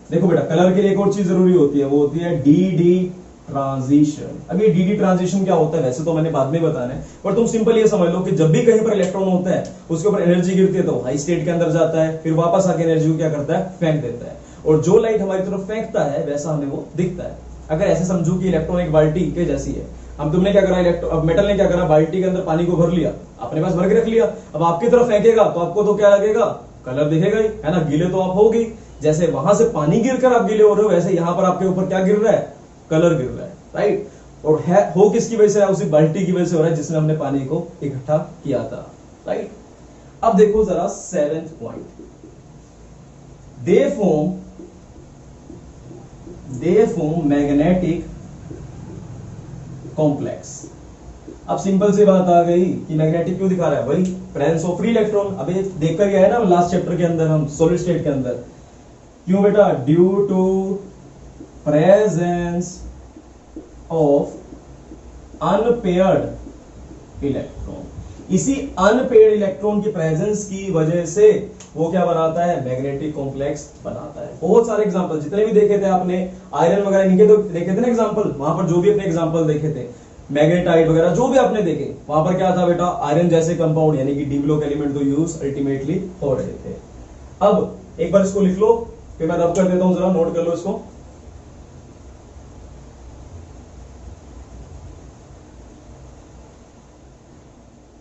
Speaker 1: देखो बेटा, कलर के लिए एक और चीज जरूरी होती है, वो होती है डी ट्रांजिशन। अब ये डी ट्रांजिशन क्या होता है वैसे तो मैंने बाद में बताना है, पर तुम सिंपल ये समझ लो कि जब भी कहीं पर इलेक्ट्रॉन होता है उसके ऊपर एनर्जी गिरती है तो हाई स्टेट के अंदर जाता है, फिर वापस आके एनर्जी को क्या करता है, फेंक देता है, और जो लाइट हमारी तरफ फेंकता है वैसा हमें वो दिखता है। अगर ऐसे समझो कि इलेक्ट्रॉन एक बाल्टी के जैसी है, हम तुमने क्या करा, अब मेटल ने क्या करा, बाल्टी के अंदर पानी को भर लिया, अपने पास भर के रख लिया, अब आपकी तरफ फेंकेगा तो आपको तो क्या लगेगा, कलर दिखेगा ही, है ना, गीले तो आप होगी। जैसे वहां से पानी गिरकर आप गीले हो रहे हो, वैसे यहां पर आपके ऊपर क्या गिर रहा है, कलर गिर रहा है, राइट। और हो किसकी वजह से, उसी बाल्टी की वजह से हो रहा है जिसने हमने पानी को इकट्ठा किया था, राइट। अब देखो जरा 7th point, they form magnetic complex. अब सिंपल सी बात आ गई कि मैग्नेटिक क्यों दिखा रहा है, वही प्रेजेंस ऑफ फ्री इलेक्ट्रॉन। अभी देखकर गया है ना लास्ट चैप्टर के अंदर हम, सॉलिड स्टेट के अंदर, क्यों बेटा, due to presence of unpaired electron. इसी अनपेयर्ड इलेक्ट्रॉन की प्रेजेंस की वजह से वो क्या बनाता है, मैग्नेटिक कॉम्प्लेक्स बनाता है। बहुत सारे एग्जांपल जितने भी देखे थे आपने, आयरन वगैरह इनके तो देखे थे ना एग्जांपल, वहां पर जो भी अपने एग्जांपल देखे थे, मैग्नेटाइट वगैरह जो भी आपने देखे, वहां पर क्या था बेटा, आयरन जैसे कंपाउंड यानी कि डी ब्लॉक एलिमेंट तो यूज अल्टीमेटली हो रहे थे। अब एक बार इसको लिख लो, फिर मैं रब कर देता हूं, जरा नोट कर लो इसको।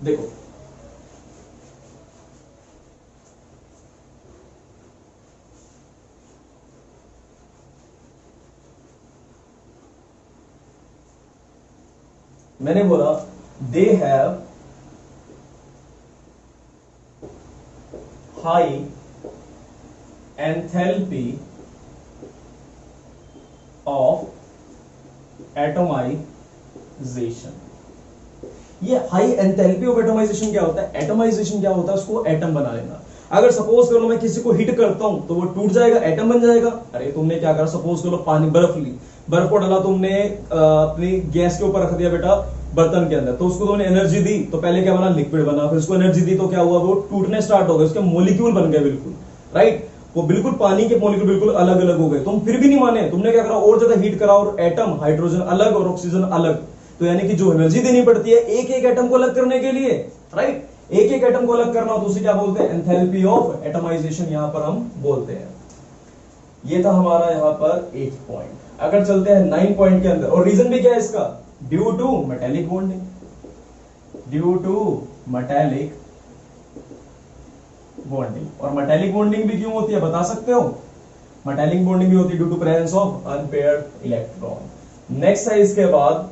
Speaker 1: देखो मैंने बोला दे have high enthalpy of atomisation. ये हाई एंथैल्पी ऑफ एटोमाइजेशन क्या होता है, एटोमाइजेशन क्या होता है, उसको एटम बना लेना। अगर सपोज कर लो मैं किसी को हिट करता हूं तो वो टूट जाएगा, एटम बन जाएगा। अरे तुमने क्या करा, सपोज कर लो पानी, बर्फ ली, बर्फ को डाला तुमने अपनी गैस के ऊपर रख दिया बेटा बर्तन के अंदर, तो उसको तुमने एनर्जी दी तो पहले क्या बना, लिक्विड बना, फिर उसको एनर्जी दी तो क्या हुआ, वो टूटने स्टार्ट हो गए, उसके मॉलिक्यूल बन गए बिल्कुल, राइट। वो बिल्कुल पानी के मॉलिक्यूल बिल्कुल अलग अलग हो गए। तुम फिर भी नहीं माने, तुमने क्या करा, और ज्यादा हीट करा और एटम, हाइड्रोजन अलग और ऑक्सीजन अलग, तो यानी कि जो एनर्जी देनी पड़ती है एक एक एटम को अलग करने के लिए, राइट, एक एक एटम को अलग करना हो तो उसे क्या बोलते हैं, एंथैल्पी ऑफ एटमाइजेशन यहां पर हम बोलते हैं। ये था हमारा यहां पर 8 पॉइंट। अगर चलते हैं 9 पॉइंट के अंदर, और रीजन भी क्या है इसका, due to metallic bonding, due to metallic bonding. और मेटेलिक बॉन्डिंग भी क्यों होती है बता सकते हो, मेटेलिक बॉन्डिंग भी होती है due to presence of unpaired electron. Next है इसके बाद,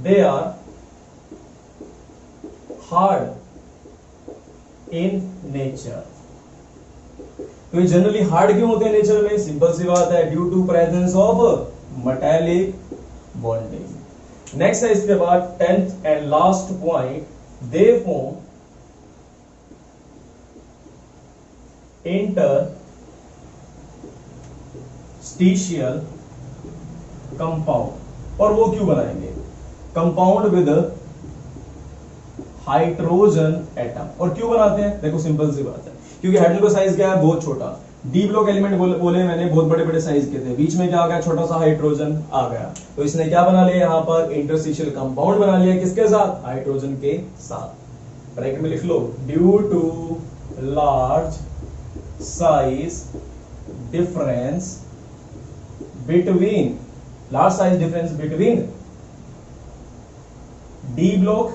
Speaker 1: they are hard in nature। तो ये जनरली हार्ड क्यों होते हैं नेचर में, सिंपल सी बात है, due to presence of metallic bonding. Next है इसके बाद 10th and last point, they form interstitial compound. और वो क्यों बनाएंगे, कंपाउंड विद हाइड्रोजन एटम। और क्यों बनाते हैं, देखो सिंपल सी बात है, क्योंकि हाइड्रोजन का साइज क्या है, बहुत छोटा। डी ब्लॉक एलिमेंट बोले मैंने, बहुत बड़े बड़े साइज के थे, बीच में क्या आ गया, छोटा सा हाइड्रोजन आ गया, तो इसने क्या बना लिया यहां पर, इंटरस्टिशियल कंपाउंड बना लिया, किसके साथ, हाइड्रोजन के साथ। ब्रैकेट में लिख लो, due to large size difference between, large size difference between D block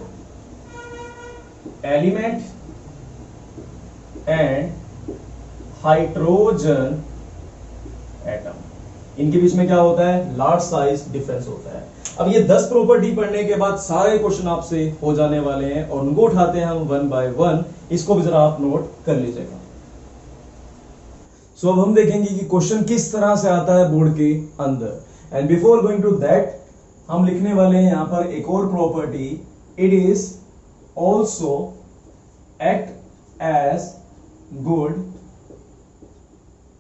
Speaker 1: element and hydrogen atom. इनके बीच में क्या होता है, लार्ज साइज डिफरेंस होता है। अब ये 10 प्रॉपर्टी पढ़ने के बाद सारे क्वेश्चन आपसे हो जाने वाले हैं और उनको उठाते हैं हम वन बाय वन। इसको भी जरा आप नोट कर लीजिएगा। सो अब हम देखेंगे कि क्वेश्चन किस तरह से आता है बोर्ड के अंदर। And before going to that हम लिखने वाले हैं यहां पर एक और property, it is also act as good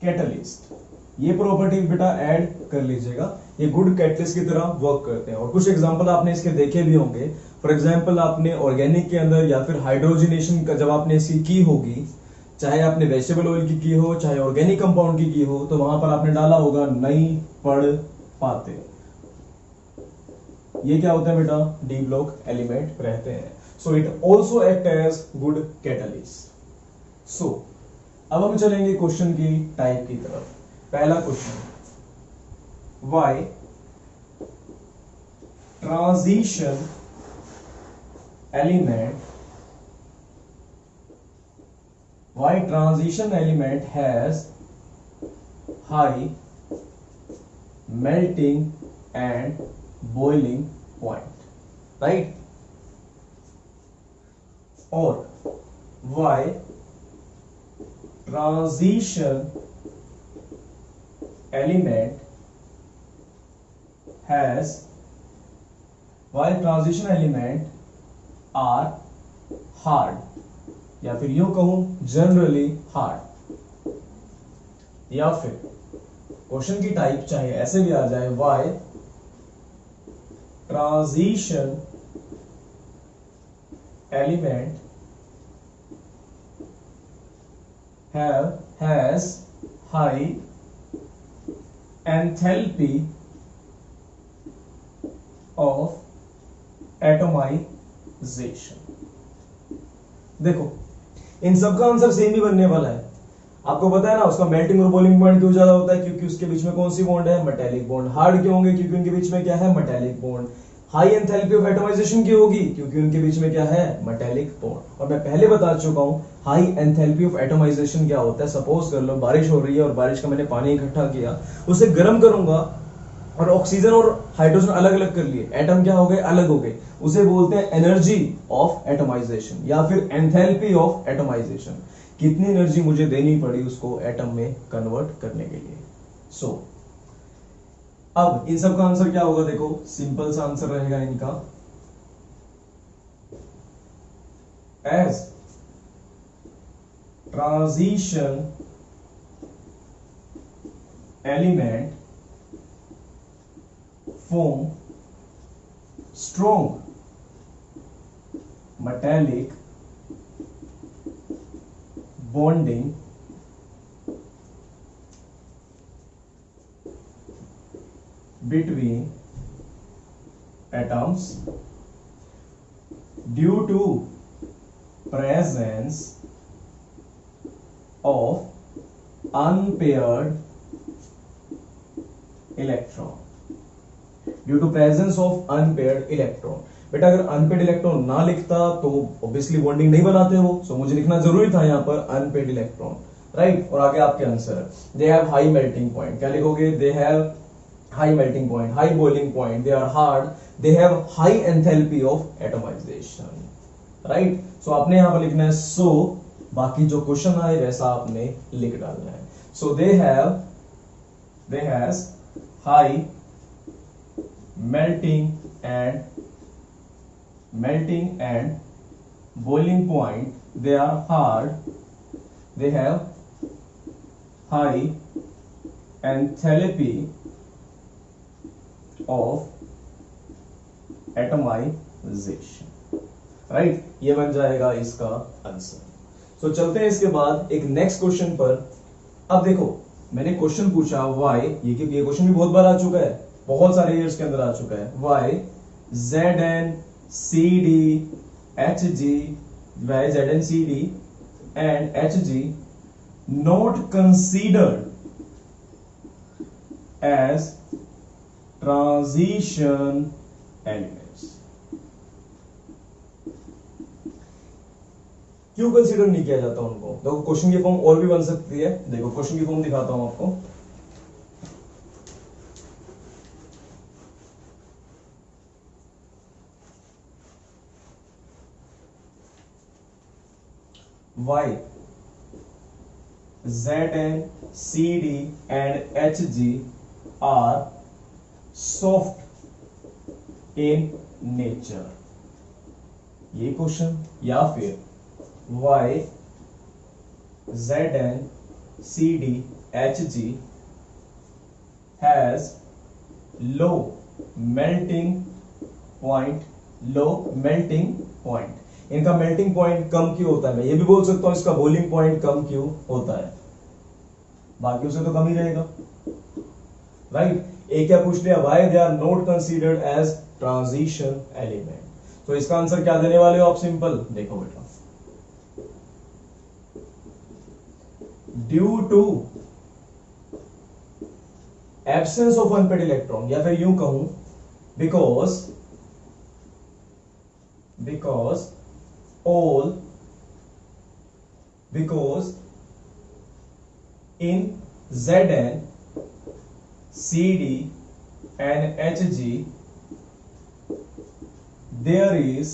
Speaker 1: catalyst. ये प्रॉपर्टी बेटा ऐड कर लीजिएगा, ये गुड कैटलिस्ट की तरह वर्क करते हैं। और कुछ एग्जांपल आपने इसके देखे भी होंगे। फॉर एग्जांपल आपने ऑर्गेनिक के अंदर या फिर हाइड्रोजनेशन का जब आपने इसकी की होगी, चाहे आपने वेजिटेबल ऑयल की हो, चाहे ऑर्गेनिक कंपाउंड की हो, तो वहां पर आपने डाला होगा नहीं पढ़ पाते। ये क्या होता है बेटा, डी ब्लॉक एलिमेंट रहते हैं। So it also act as good catalyst. So अब हम चलेंगे क्वेश्चन की टाइप की तरफ। पहला question, why transition element has high melting and boiling point, right? Or why transition element are hard, या फिर यूं कहूं जनरली हार्ड। या फिर क्वेश्चन की टाइप चाहे ऐसे भी आ जाए, why transition element has high enthalpy of atomisation. देखो इन सबका आंसर सेम ही बनने वाला है। आपको पता है ना उसका मेल्टिंग और बॉइलिंग पॉइंट क्यों ज्यादा होता है, क्योंकि उसके बीच में कौन सी बॉन्ड है, मेटालिक बॉन्ड। हार्ड क्यों होंगे, क्योंकि उनके बीच में क्या है, metallic bond. High enthalpy of atomisation की होगी, क्योंकि उनके बीच में क्या है, मेटालिक बॉन्ड। और मैं पहले बता चुका हूं हाई एंथैल्पी ऑफ एटोमाइजेशन क्या होता है। सपोज कर लो बारिश हो रही है और बारिश का मैंने पानी इकट्ठा किया, उसे गर्म करूंगा और ऑक्सीजन और हाइड्रोजन अलग अलग कर लिए, एटम क्या हो गए, अलग हो गए। उसे बोलते हैं एनर्जी ऑफ एटोमाइजेशन या फिर एंथैल्पी ऑफ एटोमाइजेशन। कितनी एनर्जी मुझे देनी पड़ी उसको एटम में कन्वर्ट करने के लिए। सो अब इन सब का आंसर क्या होगा, देखो सिंपल सा आंसर रहेगा इनका, as transition element form strong metallic bonding between atoms due to presence of unpaired electron, due to presence of unpaired electron. बेटा अगर अनपेयर्ड इलेक्ट्रॉन ना लिखता तो ऑब्वियसली बॉन्डिंग नहीं बनाते हो, सो मुझे लिखना जरूरी था यहां पर अनपेयर्ड इलेक्ट्रॉन, राइट। और आगे आपके answer, they have high melting point, क्या लिखोगे, they have high melting point, high boiling point, they are hard, they have high enthalpy of atomization, right. So आपने यहां पर लिखना है सो, बाकी जो क्वेश्चन आए वैसा आपने लिख डालना है। So they has high melting and boiling point, they are hard, they have high enthalpy of atomization, right। ये बन जाएगा इसका आंसर। सो चलते हैं इसके बाद एक नेक्स्ट क्वेश्चन पर। अब देखो मैंने क्वेश्चन पूछा वाई, ये क्वेश्चन भी बहुत बार आ चुका है, बहुत सारे ईयर्स के अंदर आ चुका है। Why ZnCd Hg, why ZnCd and Hg not considered as transition elements. क्यों कंसीडर नहीं किया जाता उनको? देखो क्वेश्चन की फॉर्म और भी बन सकती है, देखो क्वेश्चन की फॉर्म दिखाता हूं आपको। Y, Zn, Cd and Hg are soft in nature, ये क्वेश्चन। या फिर Y, Zn, Cd, Hg has low melting point, low melting point, इनका मेल्टिंग पॉइंट कम क्यों होता है? मैं ये भी बोल सकता हूं इसका बॉइलिंग पॉइंट कम क्यों होता है, बाकियों से तो कम ही रहेगा, राइट। एक क्या पूछ लिया, why they are not considered as transition element. तो इसका आंसर क्या देने वाले हो आप? सिंपल देखो बेटा, due to absence of unpaired electron, या फिर यूं कहूं because in Zn, Cd and Hg there is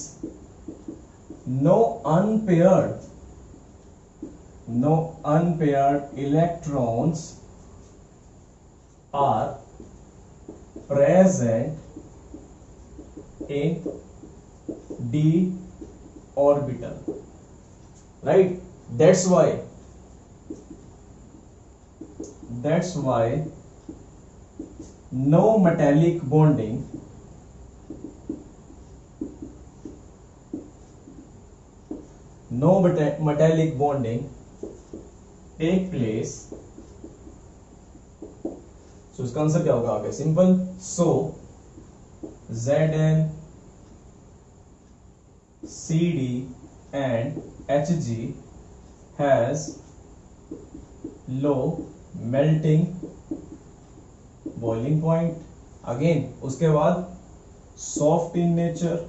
Speaker 1: no unpaired electrons are present in d orbital, right? That's why no metallic bonding take place। सो इसका answer क्या होगा आगे? Simple, so Zn, Cd and Hg has low melting boiling point, again उसके बाद soft in nature,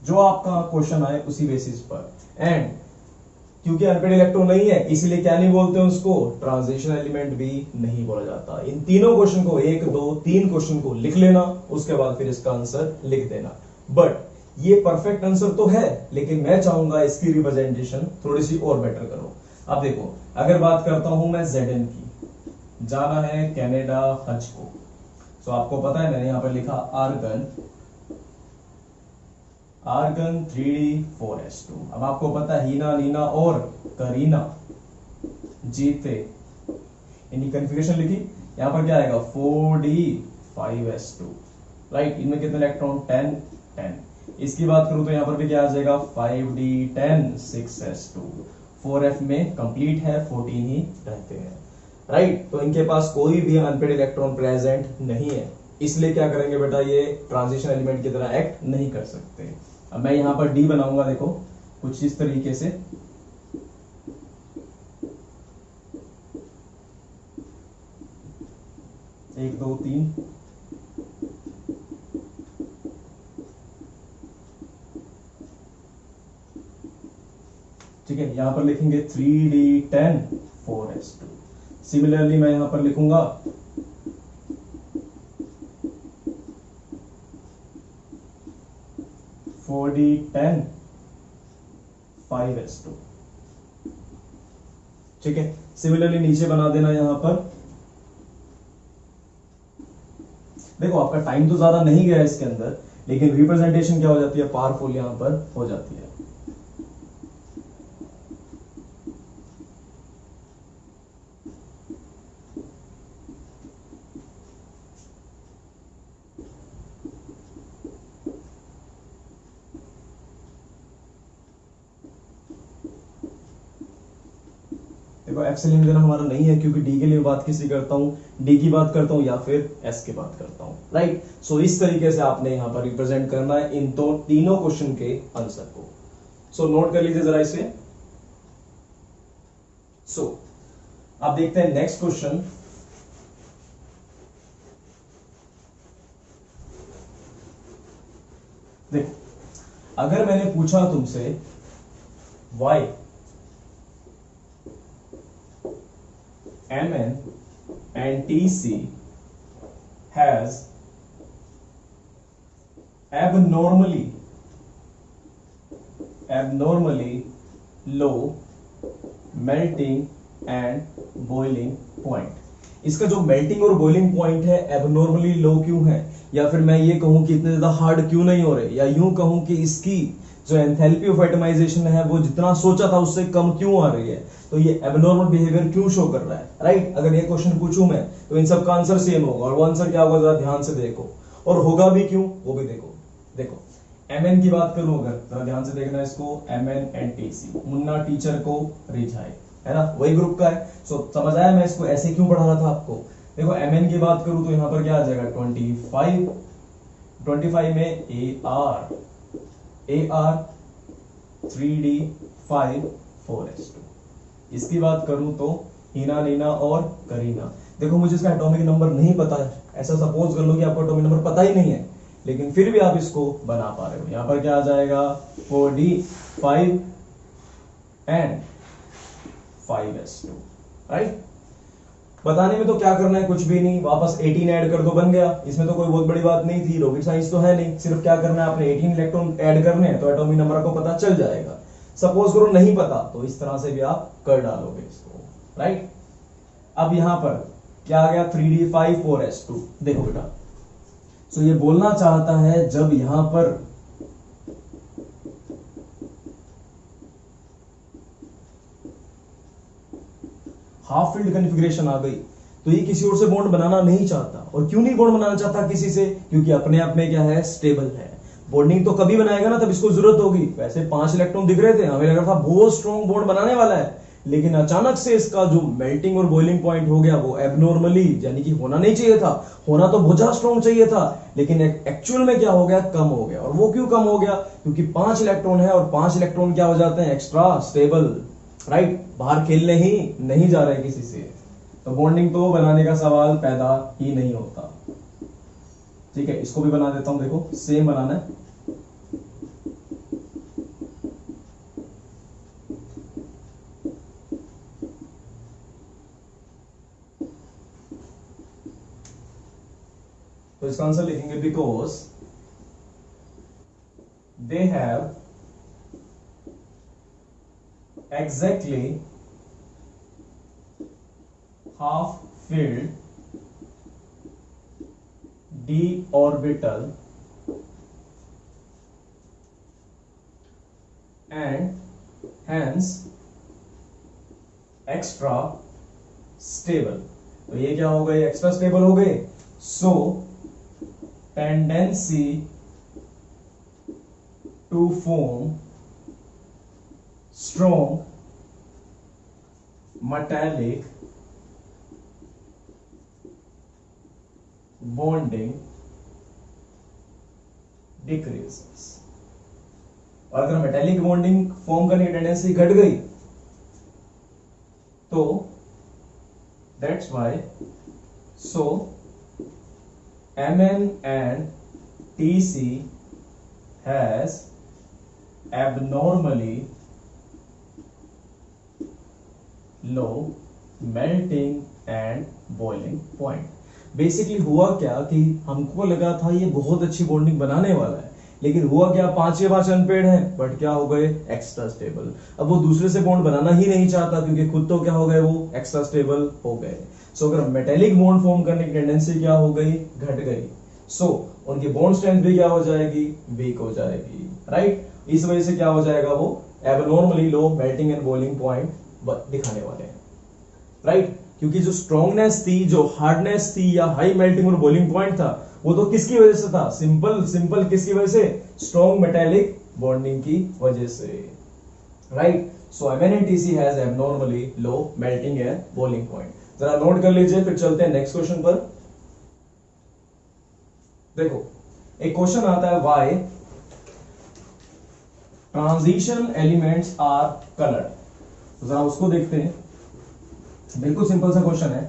Speaker 1: जो आपका question आए उसी बेसिस पर, एंड क्योंकि अनपेड इलेक्ट्रॉन नहीं है इसीलिए क्या नहीं बोलते हैं उसको? ट्रांजिशन एलिमेंट भी नहीं बोला जाता। इन तीनों क्वेश्चन को, 1 2 3 क्वेश्चन को लिख लेना, उसके बाद फिर इसका आंसर लिख देना। बट ये परफेक्ट आंसर तो है, लेकिन मैं चाहूंगा इसकी रिप्रेजेंटेशन थोड़ी सी और बेटर करो। अब देखो, अगर बात करता हूं मैं Zn की, जाना है कनाडा हज को, तो आपको पता है मैंने यहां पर लिखा आर्गन 3d4s2। अब आपको पता है हीना, नीना और करीना जीते, इनकी कन्फिगरेशन लिखी, यहां पर क्या आएगा 4d5s2, राइट। इनमें कितने इलेक्ट्रॉन? 10 10। इसकी बात करूं तो यहां पर भी क्या आ जाएगा 5d10 6s2, 4f में कंप्लीट है, 14 ही रहते हैं, राइट। तो इनके पास कोई भी अनपेड इलेक्ट्रॉन प्रेजेंट नहीं है, इसलिए क्या करेंगे बेटा, ये ट्रांजिशन एलिमेंट की तरह एक्ट नहीं कर सकते। अब मैं यहां पर डी बनाऊंगा, देखो कुछ इस तरीके से, एक दो तीन, ठीक है। यहां पर लिखेंगे 3d10 4s2। सिमिलरली मैं यहां पर लिखूंगा 4d10 5s2, ठीक है। सिमिलरली नीचे बना देना यहां पर। देखो आपका टाइम तो ज्यादा नहीं गया इसके अंदर, लेकिन रिप्रेजेंटेशन क्या हो जाती है, पावरफुल यहां पर हो जाती है। देखो एफ से लेन देना हमारा नहीं है, क्योंकि डी के लिए बात किसी करता हूं, डी की बात करता हूं या फिर एस की बात करता हूं, राइट। सो इस तरीके से आपने यहां पर रिप्रेजेंट करना है इन तो तीनों क्वेश्चन के आंसर को। सो नोट कर लीजिए जरा इसे। सो अब देखते हैं नेक्स्ट क्वेश्चन। देखो अगर मैंने पूछा तुमसे why Mn and Tc has abnormally low melting and boiling point. इसका जो मेल्टिंग और बॉइलिंग पॉइंट है एबनॉर्मली लो क्यों है, या फिर मैं ये कहूं कि इतने ज्यादा हार्ड क्यों नहीं हो रहे, या यूं कहूं कि इसकी जो एंथैल्पी ऑफ एटमाइजेशन है वो जितना सोचा था उससे कम क्यों आ रही है, तो ये एबनॉर्मल बिहेवियर क्यों शो कर रहा है, राइट। अगर ये क्वेश्चन पूछूं मैं तो इन सब का आंसर सेम होगा, और वो आंसर क्या होगा जरा ध्यान से देखो, और होगा भी क्यों वो भी देखो। देखो Mn की बात करूं, अगर जरा ध्यान से देखना इसको, Mn and Tc, Munna teacher को रिझाए, है ना, वही ग्रुप का है। सो समझ आया मैं इसको ऐसे क्यों पढ़ा रहा था आपको। देखो Mn की बात करूं तो यहां पर क्या आ जाएगा 25 में AR 3D5 4s2। इसकी बात करूं तो हीना, नीना और करीना। देखो मुझे इसका एटॉमिक नंबर नहीं पता है, ऐसा सपोज कर लो कि आपको एटॉमिक नंबर पता ही नहीं है, लेकिन फिर भी आप इसको बना पा रहे हो। यहां पर क्या आ जाएगा 4D5 एंड 5s2, राइट। बताने में तो क्या करना है, कुछ भी नहीं, वापस 18 ऐड कर दो, बन गया। इसमें तो कोई बहुत बड़ी बात नहीं थी, रॉकेट साइंस तो है नहीं, सिर्फ क्या करना है, आपने 18 इलेक्ट्रॉन ऐड करने हैं तो एटॉमिक नंबर आपको पता चल जाएगा। सपोज करो नहीं पता तो इस तरह से भी आप कर डालोगे इसको, राइट। अब यहां पर क्या आ गया 3D5 4s2। देखो बेटा, सो ये बोलना चाहता है जब यहां पर हाफ फील्ड कॉन्फ़िगरेशन आ गई तो ये किसी और से बॉन्ड बनाना नहीं चाहता। और क्यों नहीं बॉन्ड बनाना चाहता किसी से, क्योंकि अपने आप में क्या है, स्टेबल है। बॉन्डिंग तो कभी बनाएगा ना तब इसको जरूरत होगी। वैसे 5 इलेक्ट्रॉन दिख रहे थे, हमें लग रहा था बहुत स्ट्रॉन्ग बॉन्ड बनाने वाला है, लेकिन अचानक से इसका जो मेल्टिंग और बॉइलिंग पॉइंट हो गया वो एबनॉर्मली, यानी कि होना नहीं चाहिए था, होना तो बहुत ज्यादा स्ट्रॉन्ग चाहिए था, लेकिन एक्चुअल में क्या हो गया, कम हो गया। और वो क्यों कम हो गया, क्योंकि 5 इलेक्ट्रॉन है, और 5 इलेक्ट्रॉन क्या हो जाते हैं, एक्स्ट्रा स्टेबल, राइट। बाहर खेलने ही नहीं जा रहे किसी से, तो बॉन्डिंग तो बनाने का सवाल पैदा ही नहीं होता। ठीक है, इसको भी बना देता हूं, देखो सेम बनाना है। तो इसका आंसर लिखेंगे because they have exactly half filled d orbital and hence extra stable। तो ये क्या हो गए, एक्स्ट्रा स्टेबल हो गए। So tendency to form strong metallic bonding decreases। और अगर मेटेलिक बॉन्डिंग फॉर्म करने की टेंडेंसी घट गई तो that's why so Mn and Tc has abnormally low melting and boiling point. Basically हुआ क्या कि हमको लगा था ये बहुत अच्छी बॉन्डिंग बनाने वाला है, लेकिन हुआ क्या, 5 अनपेड हैं, बट क्या हो गए, एक्स्ट्रा स्टेबल। अब वो दूसरे से बॉन्ड बनाना ही नहीं चाहता, क्योंकि खुद तो क्या हो गए, वो एक्स्ट्रा स्टेबल हो गए। सो अगर मेटेलिक बॉन्ड फॉर्म करने की टेंडेंसी क्या हो गई, घट गई। सो उनकी बॉन्ड स्ट्रेंथ भी क्या हो जाएगी, वीक हो जाएगी, राइट। इस वजह से क्या हो जाएगा, वो abnormally low melting and boiling point दिखाने वाले हैं, राइट। क्योंकि जो स्ट्रॉन्गनेस थी, जो हार्डनेस थी, या हाई मेल्टिंग और बॉइलिंग पॉइंट था, वो तो किसकी वजह से था, सिंपल किसकी वजह से, स्ट्रॉन्ग मेटेलिक बॉन्डिंग की वजह से, right. So MnTC has abnormally low melting and boiling point. जरा नोट कर लीजिए, फिर चलते हैं नेक्स्ट क्वेश्चन पर। देखो एक क्वेश्चन आता है, why transition elements are coloured. तो जरा उसको देखते हैं, बिल्कुल सिंपल सा क्वेश्चन है,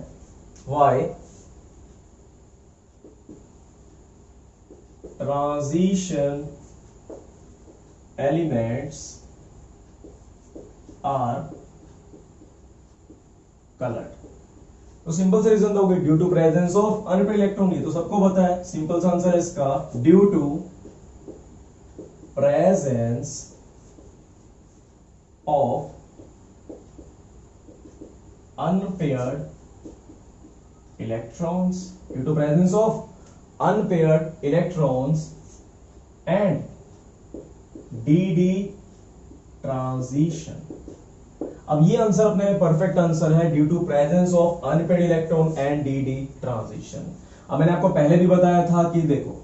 Speaker 1: why transition elements are coloured. तो सिंपल से रीजन दोगे, due to presence of unpaired electron, ये तो सबको पता है, सिंपल सा आंसर है इसका, due to presence of unpaired electrons, due to presence of unpaired electrons and dd transition। अब ये आंसर अपने परफेक्ट आंसर है, due to presence of unpaired electron and D transition. अब मैंने आपको पहले भी बताया था कि देखो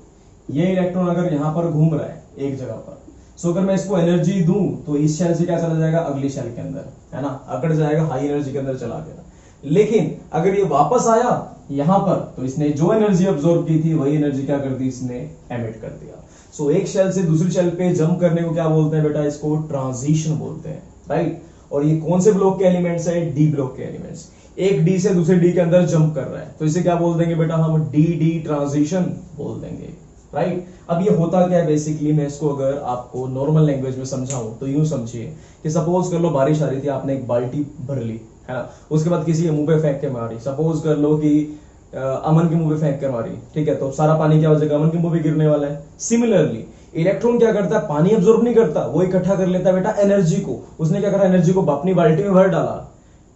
Speaker 1: ये इलेक्ट्रॉन अगर यहां पर घूम रहा है एक जगह पर, सो अगर मैं इसको एनर्जी दूं तो इस शेल से क्या चला जाएगा, अगली शेल के अंदर, है ना, अकड़ जाएगा, हाई एनर्जी के अंदर चला गया। लेकिन अगर ये वापस आया यहां पर, तो इसने जो एनर्जी अब्सॉर्ब की थी वही एनर्जी क्या कर दी, इसने एमिट कर दिया। सो एक शेल से दूसरी शेल पे जंप करने को क्या बोलते हैं बेटा, इसको ट्रांजिशन बोलते हैं, राइट। और ये कौन से ब्लॉक के एलिमेंट्स है, डी ब्लॉक के एलिमेंट्स। एक डी से दूसरे डी के अंदर जंप कर रहा है, तो इसे क्या बोल देंगे बेटा, हम डी ट्रांजिशन बोल देंगे, राइट। अब ये होता क्या है बेसिकली, मैं इसको अगर आपको नॉर्मल लैंग्वेज में समझाऊं तो यूं समझिए कि सपोज कर लो बारिश आ रही थी, आपने एक बाल्टी भर ली, है ना, उसके बाद किसी के मुंह पे फेंक के मारी, सपोज कर लो कि अमन के मुंह पे फेंक कर मारी, ठीक है, तो सारा पानी क्या हो जाएगा, अमन के मुंह पे गिरने वाला है। सिमिलरली इलेक्ट्रॉन क्या करता है, पानी अब्सॉर्ब नहीं करता, वो इकट्ठा कर लेता है बेटा एनर्जी को। उसने क्या करा, एनर्जी को अपनी बाल्टी में भर डाला,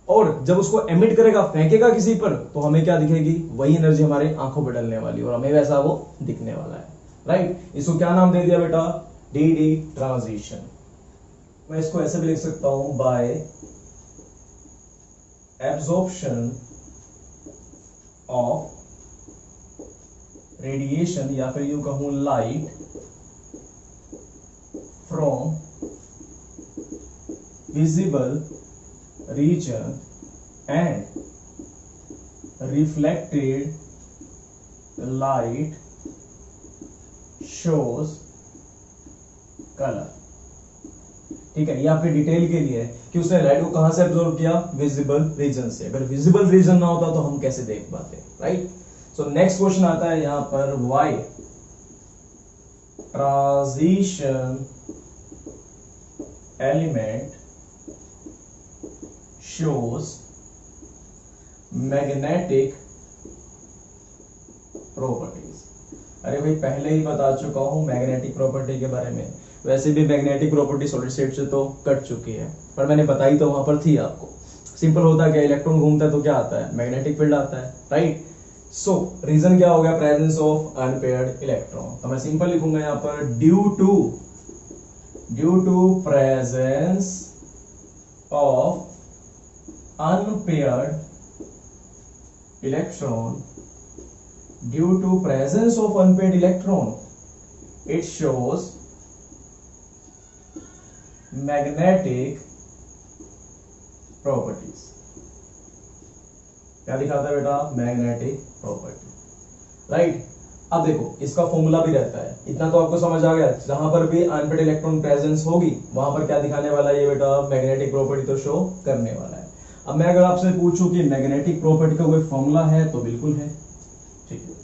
Speaker 1: और जब उसको एमिट करेगा, फेंकेगा किसी पर, तो हमें क्या दिखेगी, वही एनर्जी हमारे आंखों पर डलने वाली, और हमें वैसा वो दिखने वाला है, राइट। इसको क्या नाम दे दिया बेटा, डी ट्रांजिशन। मैं इसको ऐसे भी लिख सकता हूं, बाय एब्जॉर्प्शन ऑफ रेडिएशन, या फिर यूं कहूं light from visible region and reflected light shows color। ठीक है, ये आपके डिटेल के लिए है कि उसने लाइट को कहां से एब्जॉर्ब किया, विजिबल रीजन से। अगर विजिबल रीजन ना होता तो हम कैसे देख पाते, राइट। सो नेक्स्ट क्वेश्चन आता है यहां पर, why transition element shows magnetic properties। अरे भाई पहले ही बता चुका हूं मैग्नेटिक प्रॉपर्टी के बारे में, वैसे भी मैग्नेटिक प्रॉपर्टी सॉलिड स्टेट से तो कट चुकी है, पर मैंने बताई तो वहां पर थी आपको। सिंपल होता है क्या, इलेक्ट्रॉन घूमता है तो क्या आता है, मैग्नेटिक फील्ड आता है, राइट। सो रीजन क्या हो गया, प्रेजेंस ऑफ अनपेयर्ड इलेक्ट्रॉन। तो मैं सिंपल लिखूंगा यहां पर, due to presence of unpaired electron, due to presence of unpaired electron, it shows magnetic properties। क्या दिखाता है बेटा, मैग्नेटिक प्रॉपर्टी, राइट। अब देखो इसका फॉर्मूला भी रहता है, इतना तो आपको समझ आ गया, जहां पर भी अनपेयर्ड इलेक्ट्रॉन प्रेजेंस होगी वहां पर क्या दिखाने वाला है ये बेटा, मैग्नेटिक प्रॉपर्टी तो शो करने वाला है। अब मैं अगर आपसे पूछूं कि मैग्नेटिक प्रॉपर्टी का कोई फॉर्मूला है, तो बिल्कुल है, ठीक है।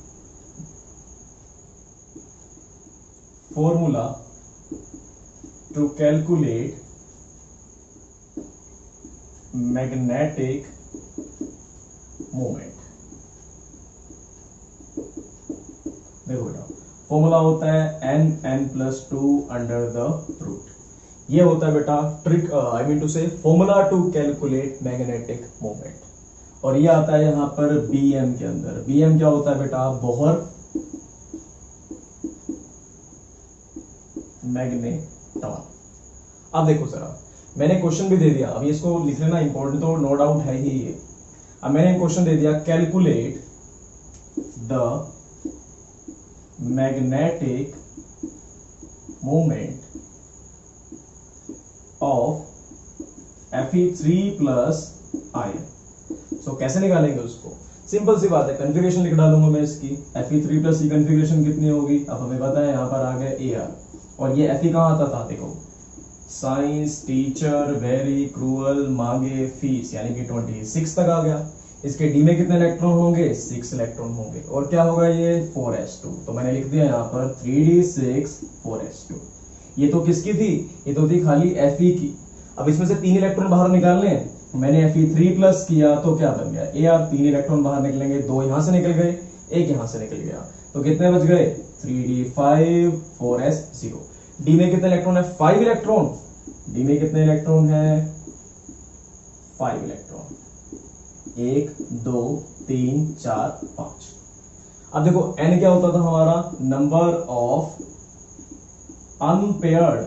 Speaker 1: Formula to calculate magnetic moment, देखो बेटा फॉर्मूला होता है n+2 अंडर द रूट। ये होता है बेटा trick, I mean to say formula to calculate magnetic moment. और ये आता है यहां पर bm के अंदर। bm क्या होता है बेटा, बोहर मैग्नेटॉन। अब देखो जरा, मैंने क्वेश्चन भी दे दिया, अब इसको लिख लेना इंपॉर्टेंट तो नो डाउट है ही ये। अब मैंने क्वेश्चन दे दिया, calculate the magnetic moment of Fe3+ ion. So कैसे निकालेंगे उसको, सिंपल सी बात है, कॉन्फ़िगरेशन लिख डालूंगा मैं इसकी। Fe3+ की कॉन्फ़िगरेशन कितनी होगी, अब हमें पता है यहां पर आ गया Ar, और ये Fe कहां आता था, देखो साइंस टीचर वेरी क्रूअल मांगे फीस, यानी कि 26 तक आ गया। इसके डी में कितने इलेक्ट्रॉन होंगे, 6 इलेक्ट्रॉन होंगे, और क्या होगा ये 4s2। तो मैंने लिख दिया यहाँ पर 3d6 4s2। ये तो किसकी थी, ये तो थी खाली Fe की। अब इसमें से 3 इलेक्ट्रॉन बाहर निकालने हैं, मैंने Fe3 प्लस किया तो क्या बन गया Ar, 3 इलेक्ट्रॉन बाहर निकलेंगे, 2 यहां से निकल गए, 1 यहां से निकल गया, तो कितने बच गए 3d5 4s0। डी में कितने इलेक्ट्रॉन है 5 इलेक्ट्रॉन, डी में कितने इलेक्ट्रॉन है 5 इलेक्ट्रॉन, 1 2 3 4 5। अब देखो n क्या होता था हमारा, नंबर ऑफ अनपेयर्ड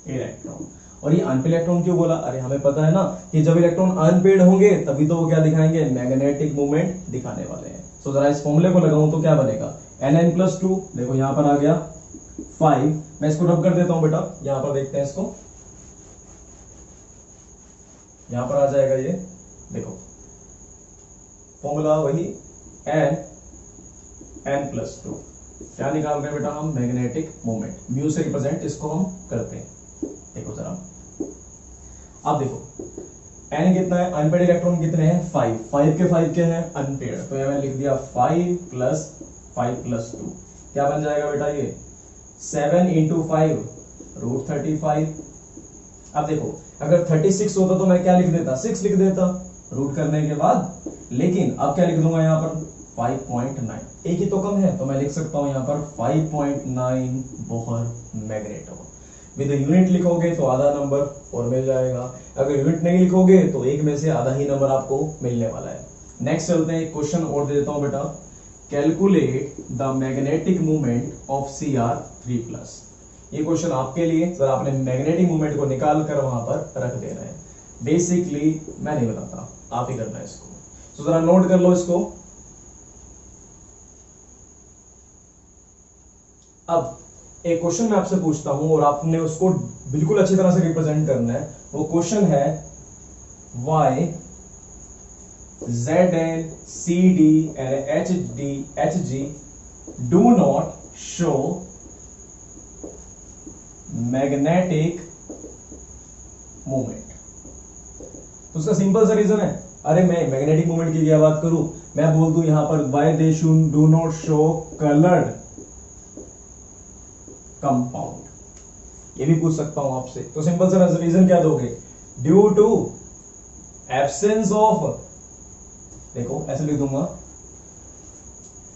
Speaker 1: इलेक्ट्रॉन। और ये अनपेयर्ड इलेक्ट्रॉन क्यों बोला, अरे हमें पता है ना कि जब इलेक्ट्रॉन अनपेयर्ड होंगे तभी तो वो क्या दिखाएंगे, मैग्नेटिक मूवमेंट दिखाने वाले हैं। सो जरा इस फॉर्मूले को लगाऊं तो क्या बनेगा Nn+2, देखो यहां पर आ गया 5, मैं इसको रब कर देता हूं बेटा, यहां पर देखते हैं इसको, यहां पर आ जाएगा ये, देखो फॉर्मूला वही N+2, क्या निकाल रहे हैं बेटा हम, मैग्नेटिक मोमेंट, म्यू से रिप्रेजेंट इसको हम करते हैं। देखो जरा, अब देखो n कितना है, अनपेयर्ड इलेक्ट्रॉन कितने हैं 5, 5 के 5 के हैं अनपेयर्ड, तो यहां मैंने लिख दिया 5 + 5 + 2, क्या बन जाएगा बेटा ये 7 × 5 √35। अब देखो अगर 36 होता तो मैं क्या लिख देता, 6 लिख देता रूट करने के बाद, लेकिन अब क्या लिख दूंगा यहाँ पर 5.9, एक ही तो कम है तो मैं लिख सकता हूं यहाँ पर 5.9 बोहर मैग्नेटॉन। विद यूनिट लिखोगे तो आधा नंबर और मिल जाएगा, अगर यूनिट नहीं लिखोगे तो एक में से आधा ही नंबर आपको मिलने वाला है। नेक्स्ट चलते हैं, एक क्वेश्चन और दे देता हूं बेटा, calculate the magnetic movement of Cr3+। ये क्वेश्चन आपके लिए, सर आपने मैग्नेटिक मूवमेंट को निकाल कर वहां पर रख देना है, बेसिकली मैं नहीं बताता, आप ही करना है इसको, तो जरा नोट कर लो इसको। अब एक क्वेश्चन मैं आपसे पूछता हूं और आपने उसको बिल्कुल अच्छी तरह से रिप्रेजेंट करना है, वो क्वेश्चन है Y Zn Cd and Hg do not show magnetic movement। तो उसका सिंपल सा रीजन है, अरे मैं मैग्नेटिक मूवमेंट की क्या बात करूं, मैं बोल दूं यहां पर why they do not show coloured compound, ये भी पूछ सकता हूं आपसे, तो सिंपल सा रीजन क्या दोगे, ड्यू टू एब्सेंस ऑफ, देखो ऐसे लिख दूंगा,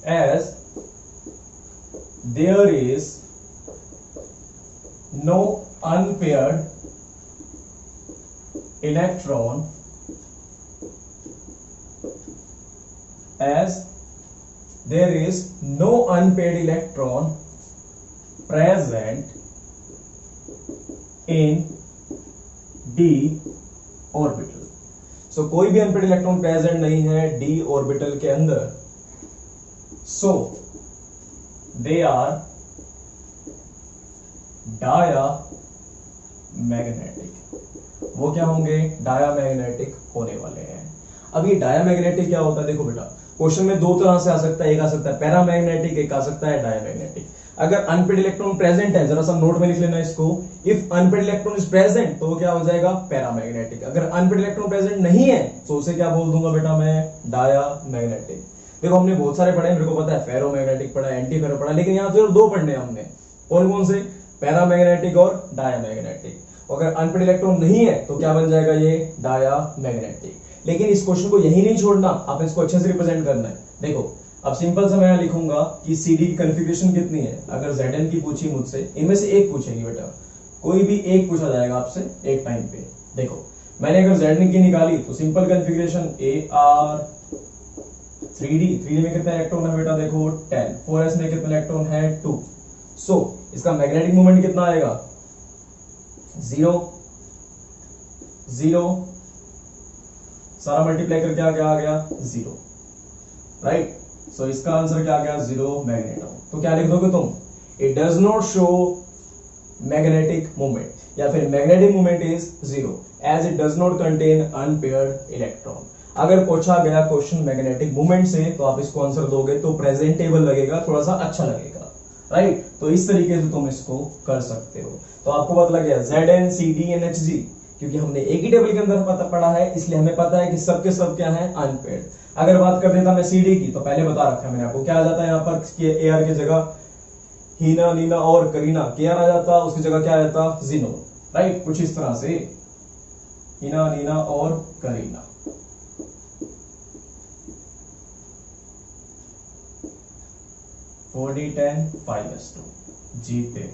Speaker 1: as there is no unpaired electron, as there is no unpaired electron present in d orbital। so कोई भी अनपेयर्ड इलेक्ट्रॉन प्रेजेंट नहीं है d ऑर्बिटल के अंदर, so they are diamagnetic, वो क्या होंगे डायामैग्नेटिक होने वाले हैं। अब ये डायामैग्नेटिक क्या होता है, देखो बेटा क्वेश्चन में दो तरह से आ सकता है, एक आ सकता है पैरामैग्नेटिक, एक आ सकता है डायामैग्नेटिक। अगर अनपेयर्ड इलेक्ट्रॉन प्रेजेंट है, जरा सा नोट में लिख लेना इसको, if unpaired electron is present तो वो क्या हो जाएगा पैरामैग्नेटिक, अगर अनपेयर्ड इलेक्ट्रॉन प्रेजेंट नहीं है तो उसे क्या बोल दूंगा बेटा मैं डायामैग्नेटिक। देखो हमने बहुत सारे पढ़े, मेरे को पता है फेरोमैग्नेटिक पढ़ा, एंटी फेरो पढ़ा, लेकिन यहाँ तो दो पढ़ने हमने, कौन कौन से, पैरामैग्नेटिक और डायामैग्नेटिक। अगर अनपेयर्ड इलेक्ट्रॉन नहीं है तो क्या बन जाएगा ये डायामैग्नेटिक। लेकिन इस क्वेश्चन को यही नहीं छोड़ना, आपने इसको अच्छे से रिप्रेजेंट करना है। देखो अब सिंपल सा मैं लिखूंगा कि सीडी की कॉन्फ़िगरेशन कितनी है, अगर Zn की पूछी मुझसे, इनमें से एक पूछेगी बेटा, कोई भी एक पूछा जाएगा आपसे एक टाइम पे। देखो मैंने अगर Zn की निकाली तो सिंपल कॉन्फ़िगरेशन Ar3d में कितने इलेक्ट्रॉन है बेटा, देखो 10, 4s में कितने इलेक्ट्रॉन है 2, सो इसका मैग्नेटिक मोमेंट कितना आएगा 0 0, सारा मल्टीप्लाई करके आ गया 0, राइट। सो इसका आंसर क्या आ गया 0 मैग्नेटॉन। तो क्या लिख दोगे तुम, it does not show magnetic movement, या फिर magnetic movement is 0 as it does not contain unpaired electron. अगर पूछा गया क्वेश्चन मैग्नेटिक मूवमेंट से तो आप इसको आंसर दोगे तो प्रेजेंटेबल लगेगा, थोड़ा सा अच्छा लगेगा, राइट। तो इस तरीके से तुम इसको कर सकते हो। तो आपको पता लग गया Zn Cd and Hg, क्योंकि हमने एक ही टेबल के अंदर पता पढ़ा है, इसलिए हमें पता है कि सबके सब क्या है अनपेयर्ड। अगर बात कर देता मैं Cd की, तो पहले बता रखा है मैंने आपको, क्या आ जाता है यहाँ पर Ar की जगह हीना नीना और करीना, Kr आ जाता, उसकी जगह क्या आ जाता जिनो, राइट, कुछ इस तरह से इना नीना और करीना। फोर डी 10 5s2 जीते।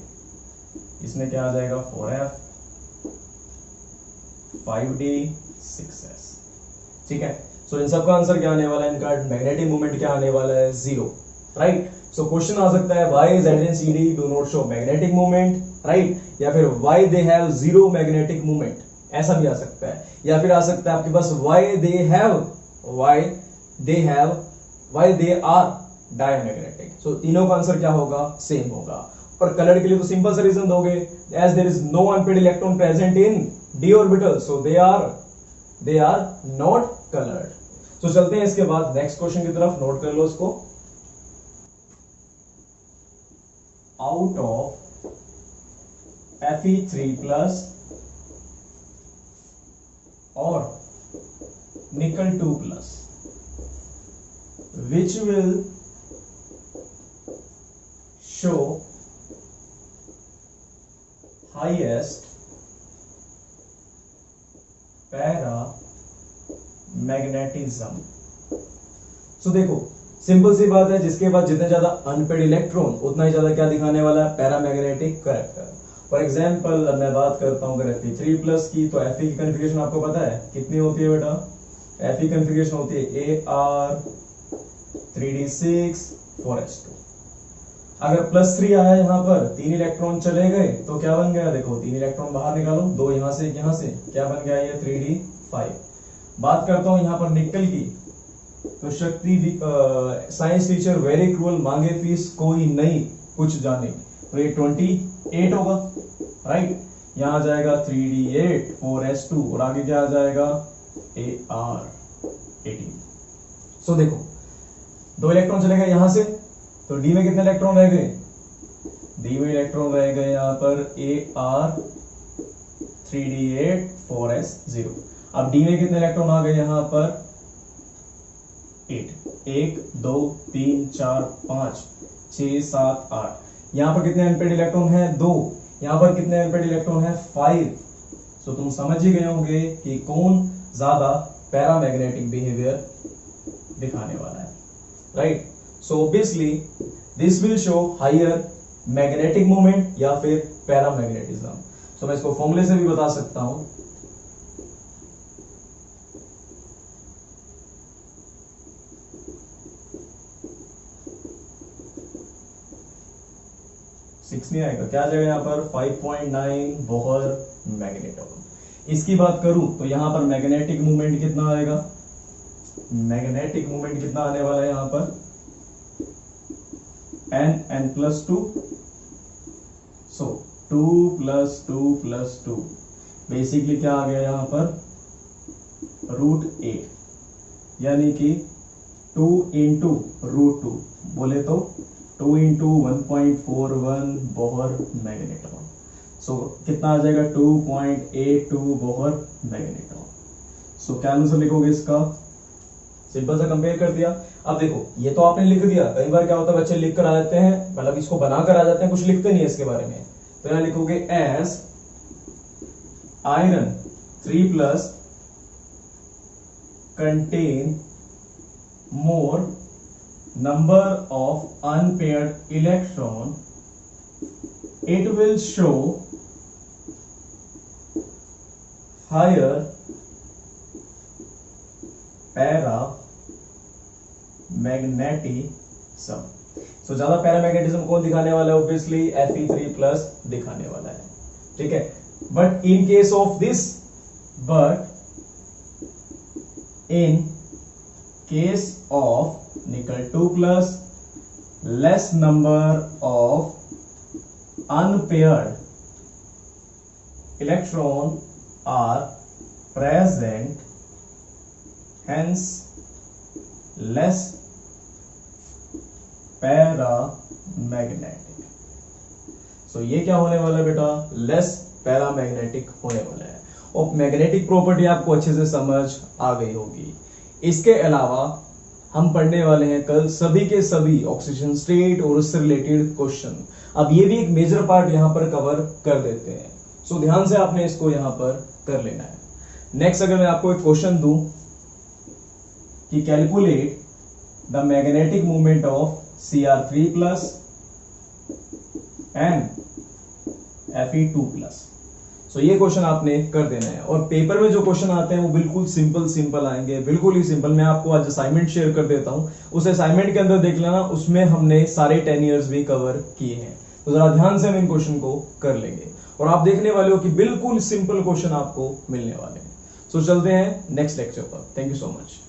Speaker 1: इसमें क्या आ जाएगा 4f 5d 6s। ठीक है, सो इन सबका आंसर क्या आने वाला है, इनका मैग्नेटिक मोमेंट क्या आने वाला है 0। राइट, सो क्वेश्चन आ सकता है why Z and CD do not show magnetic moment, right, या फिर why they have zero magnetic moment, ऐसा भी आ सकता है। या फिर आ सकता है आपके पास व्हाई दे आर डायमैग्नेटिक। सो तीनों का आंसर क्या होगा, सेम होगा। और कलर के लिए तो सिंपल सा रीजन दोगे, as there is no unpaired electron present in d orbital, so they are not coloured. So चलते हैं इसके बाद नेक्स्ट क्वेश्चन की तरफ, नोट कर लो इसको। आउट ऑफ Fe3+ और nickel 2+, which will show highest paramagnetism। सो देखो सिंपल सी बात है, जिसके बाद जितने ज्यादा अनपेड इलेक्ट्रॉन उतना ही ज्यादा क्या दिखाने वाला है, पैरामैग्नेटिक कैरेक्टर। फॉर एग्जांपल मैं बात करता हूं अगर Fe3+ की, तो Fe की कॉन्फ़िगरेशन आपको पता है कितनी होती है बेटा, Fe कॉन्फ़िगरेशन होती है Ar3d6 4s2। अगर +3 आया यहां पर, 3 इलेक्ट्रॉन चले गए तो क्या बन गया, देखो 3 इलेक्ट्रॉन बाहर निकालो, 2 यहां से क्या बन गया ये 3d5। बात करता हूं यहां पर निकल की, तो शक्ति साइंस टीचर वेरी क्रूअल, मांगे फीस कोई नहीं कुछ जाने, तो ये 28 होगा। राइट, यहां आ जाएगा 3d8 4s2 और आगे क्या आ जाएगा Ar18। सो देखो 2 इलेक्ट्रॉन चले गए यहां से, तो डी में कितने इलेक्ट्रॉन रह गए, डी में इलेक्ट्रॉन रह गए यहां पर Ar3d8 4s0। अब डी में कितने इलेक्ट्रॉन आ गए यहां पर 8, 1 2 3 4 5 6 7 8। यहां पर कितने अनपेड इलेक्ट्रॉन है 2, यहां पर कितने अनपेड इलेक्ट्रॉन है 5। सो तुम समझ ही गए होंगे कि कौन ज्यादा पैरामैग्नेटिक बिहेवियर दिखाने वाला है। Right, so obviously this will show higher magnetic moment या फिर पैरामैग्नेटिज्म। सो मैं इसको फॉर्मूले से भी बता सकता हूं, नहीं आएगा, क्या आ जाएगा यहाँ पर 5.9 बोहर मैग्नेटोन। इसकी बात करूं तो यहां पर मैग्नेटिक मूवमेंट कितना आएगा, मैग्नेटिक मूवमेंट कितना आने वाला है यहां पर n+2, सो 2+2+2 बेसिकली क्या आ गया यहां पर √8, यानी कि 2 × √2 बोले तो 2 × 1.41 बोहर मैग्नेटॉन। सो कितना आ जाएगा 2.82 बोहर मैग्नेटॉन। सो क्या आंसर लिखोगे इसका, सिंपल सा कंपेयर कर दिया। अब देखो ये तो आपने लिख दिया, कई बार क्या होता है बच्चे लिख कर आ जाते हैं, मतलब इसको बनाकर आ जाते हैं, कुछ लिखते नहीं है इसके बारे में। तो यहां लिखोगे as iron 3+ contain more number of unpaired electron, it will show higher paramagnetism। So ज्यादा पैरामैग्नेटिज्म कौन दिखाने वाला है, ऑब्वियसली Fe3+ दिखाने वाला है। ठीक है, but in case of this, in case of nickel 2+, less number of unpaired electron are present, hence less paramagnetic। सो ये क्या होने वाला है बेटा, लेस पैरामैग्नेटिक होने वाला है। और मैग्नेटिक प्रॉपर्टी आपको अच्छे से समझ आ गई होगी। इसके अलावा हम पढ़ने वाले हैं कल सभी के सभी ऑक्सीजन स्टेट और उससे रिलेटेड क्वेश्चन। अब ये भी एक मेजर पार्ट यहां पर कवर कर देते हैं। सो ध्यान से आपने इसको यहां पर कर लेना है। नेक्स्ट अगर मैं आपको एक क्वेश्चन दूं कि calculate the magnetic movement of Cr3 plus and Fe2 plus, so ये क्वेश्चन आपने कर देना है। और पेपर में जो क्वेश्चन आते हैं वो बिल्कुल सिंपल आएंगे, बिल्कुल ही सिंपल। मैं आपको आज असाइनमेंट शेयर कर देता हूं, उस असाइनमेंट के अंदर देख लेना, उसमें हमने सारे 10 इयर्स भी कवर किए हैं। तो जरा ध्यान से हम इन क्वेश्चन को कर लेंगे और आप देखने वाले हो कि बिल्कुल सिंपल क्वेश्चन आपको मिलने वाले हैं। सो चलते हैं नेक्स्ट लेक्चर पर। Thank you so much.